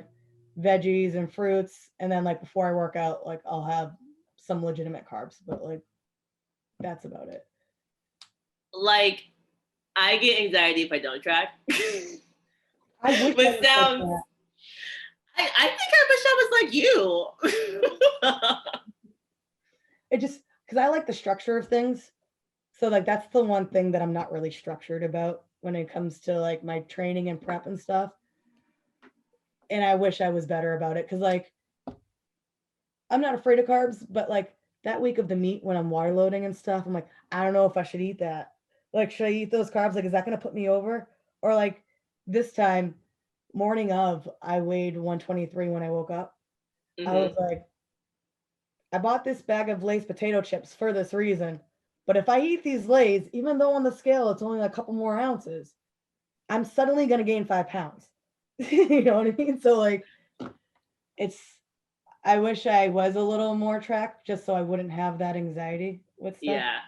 veggies and fruits, and then before I work out, I'll have some legitimate carbs, but that's about it. I get anxiety if I don't track. I wish but sounds. I think I wish I was like you. It just because I like the structure of things, so that's the one thing that I'm not really structured about when it comes to my training and prep and stuff. And I wish I was better about it because I'm not afraid of carbs, but that week of the meet when I'm water loading and stuff, I'm I don't know if I should eat that. Should I eat those carbs? Is that going to put me over? Or this time, morning of, I weighed 123 when I woke up. I was like, I bought this bag of Lay's potato chips for this reason. But if I eat these Lay's, even though on the scale it's only a couple more ounces, I'm suddenly going to gain 5 pounds. You know what I mean? So, like, it's, I wish I was a little more tracked just so I wouldn't have that anxiety with stuff. Yeah.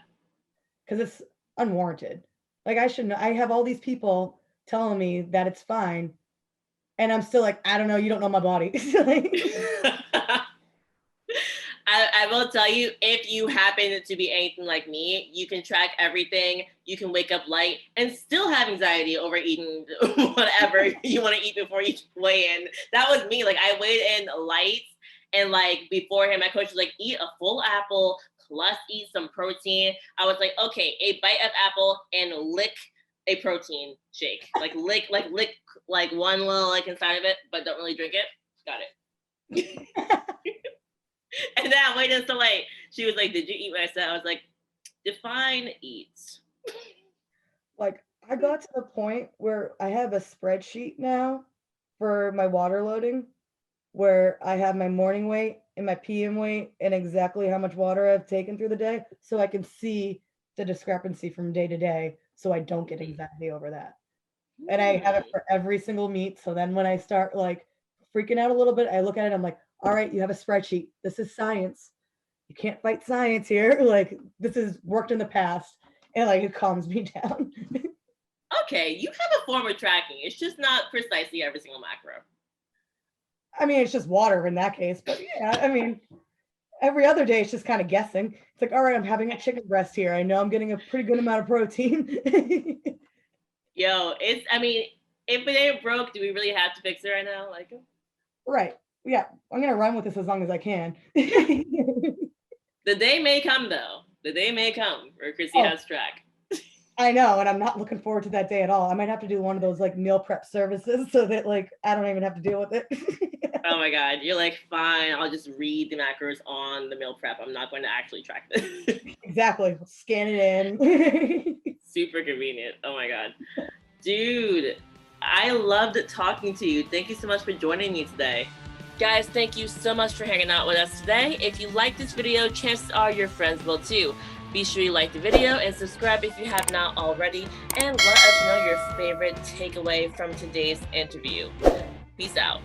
Because it's unwarranted. Like, I shouldn't, I have all these people telling me that it's fine. And I'm still like, I don't know, you don't know my body. I will tell you, if you happen to be anything like me, you can track everything. You can wake up light and still have anxiety over eating whatever you want to eat before you weigh in. That was me. Like, I weighed in light, and like beforehand, my coach was like, eat a full apple plus eat some protein. I was like, okay, a bite of apple and lick a protein shake. Like lick like one little like inside of it, but don't really drink it. Got it. And then I waited until late. She was like, did you eat what I said? I was like, define eat. Like, I got to the point where I have a spreadsheet now for my water loading where I have my morning weight and my PM weight and exactly how much water I've taken through the day so I can see the discrepancy from day to day so I don't get anxiety over that. And I have it for every single meet. So then when I start like freaking out a little bit, I look at it, I'm like, all right, you have a spreadsheet. This is science. You can't fight science here. Like, this has worked in the past. And like, it calms me down. Okay, you have a form of tracking. It's just not precisely every single macro. I mean, it's just water in that case. But yeah, I mean, every other day it's just kind of guessing. It's like, all right, I'm having a chicken breast here. I know I'm getting a pretty good amount of protein. Yo, I mean, if it ain't broke, do we really have to fix it right now? Like, right. Yeah, I'm going to run with this as long as I can. The day may come, though. The day may come where Chrissy has track. I know, and I'm not looking forward to that day at all. I might have to do one of those like meal prep services so that like I don't even have to deal with it. Oh my God, you're like, fine, I'll just read the macros on the meal prep. I'm not going to actually track this. Exactly. Scan it in. Super convenient. Oh my God. Dude, I loved talking to you. Thank you so much for joining me today. Guys, thank you so much for hanging out with us today. If you like this video, chances are your friends will too. Be sure you like the video and subscribe if you have not already, and let us know your favorite takeaway from today's interview. Peace out.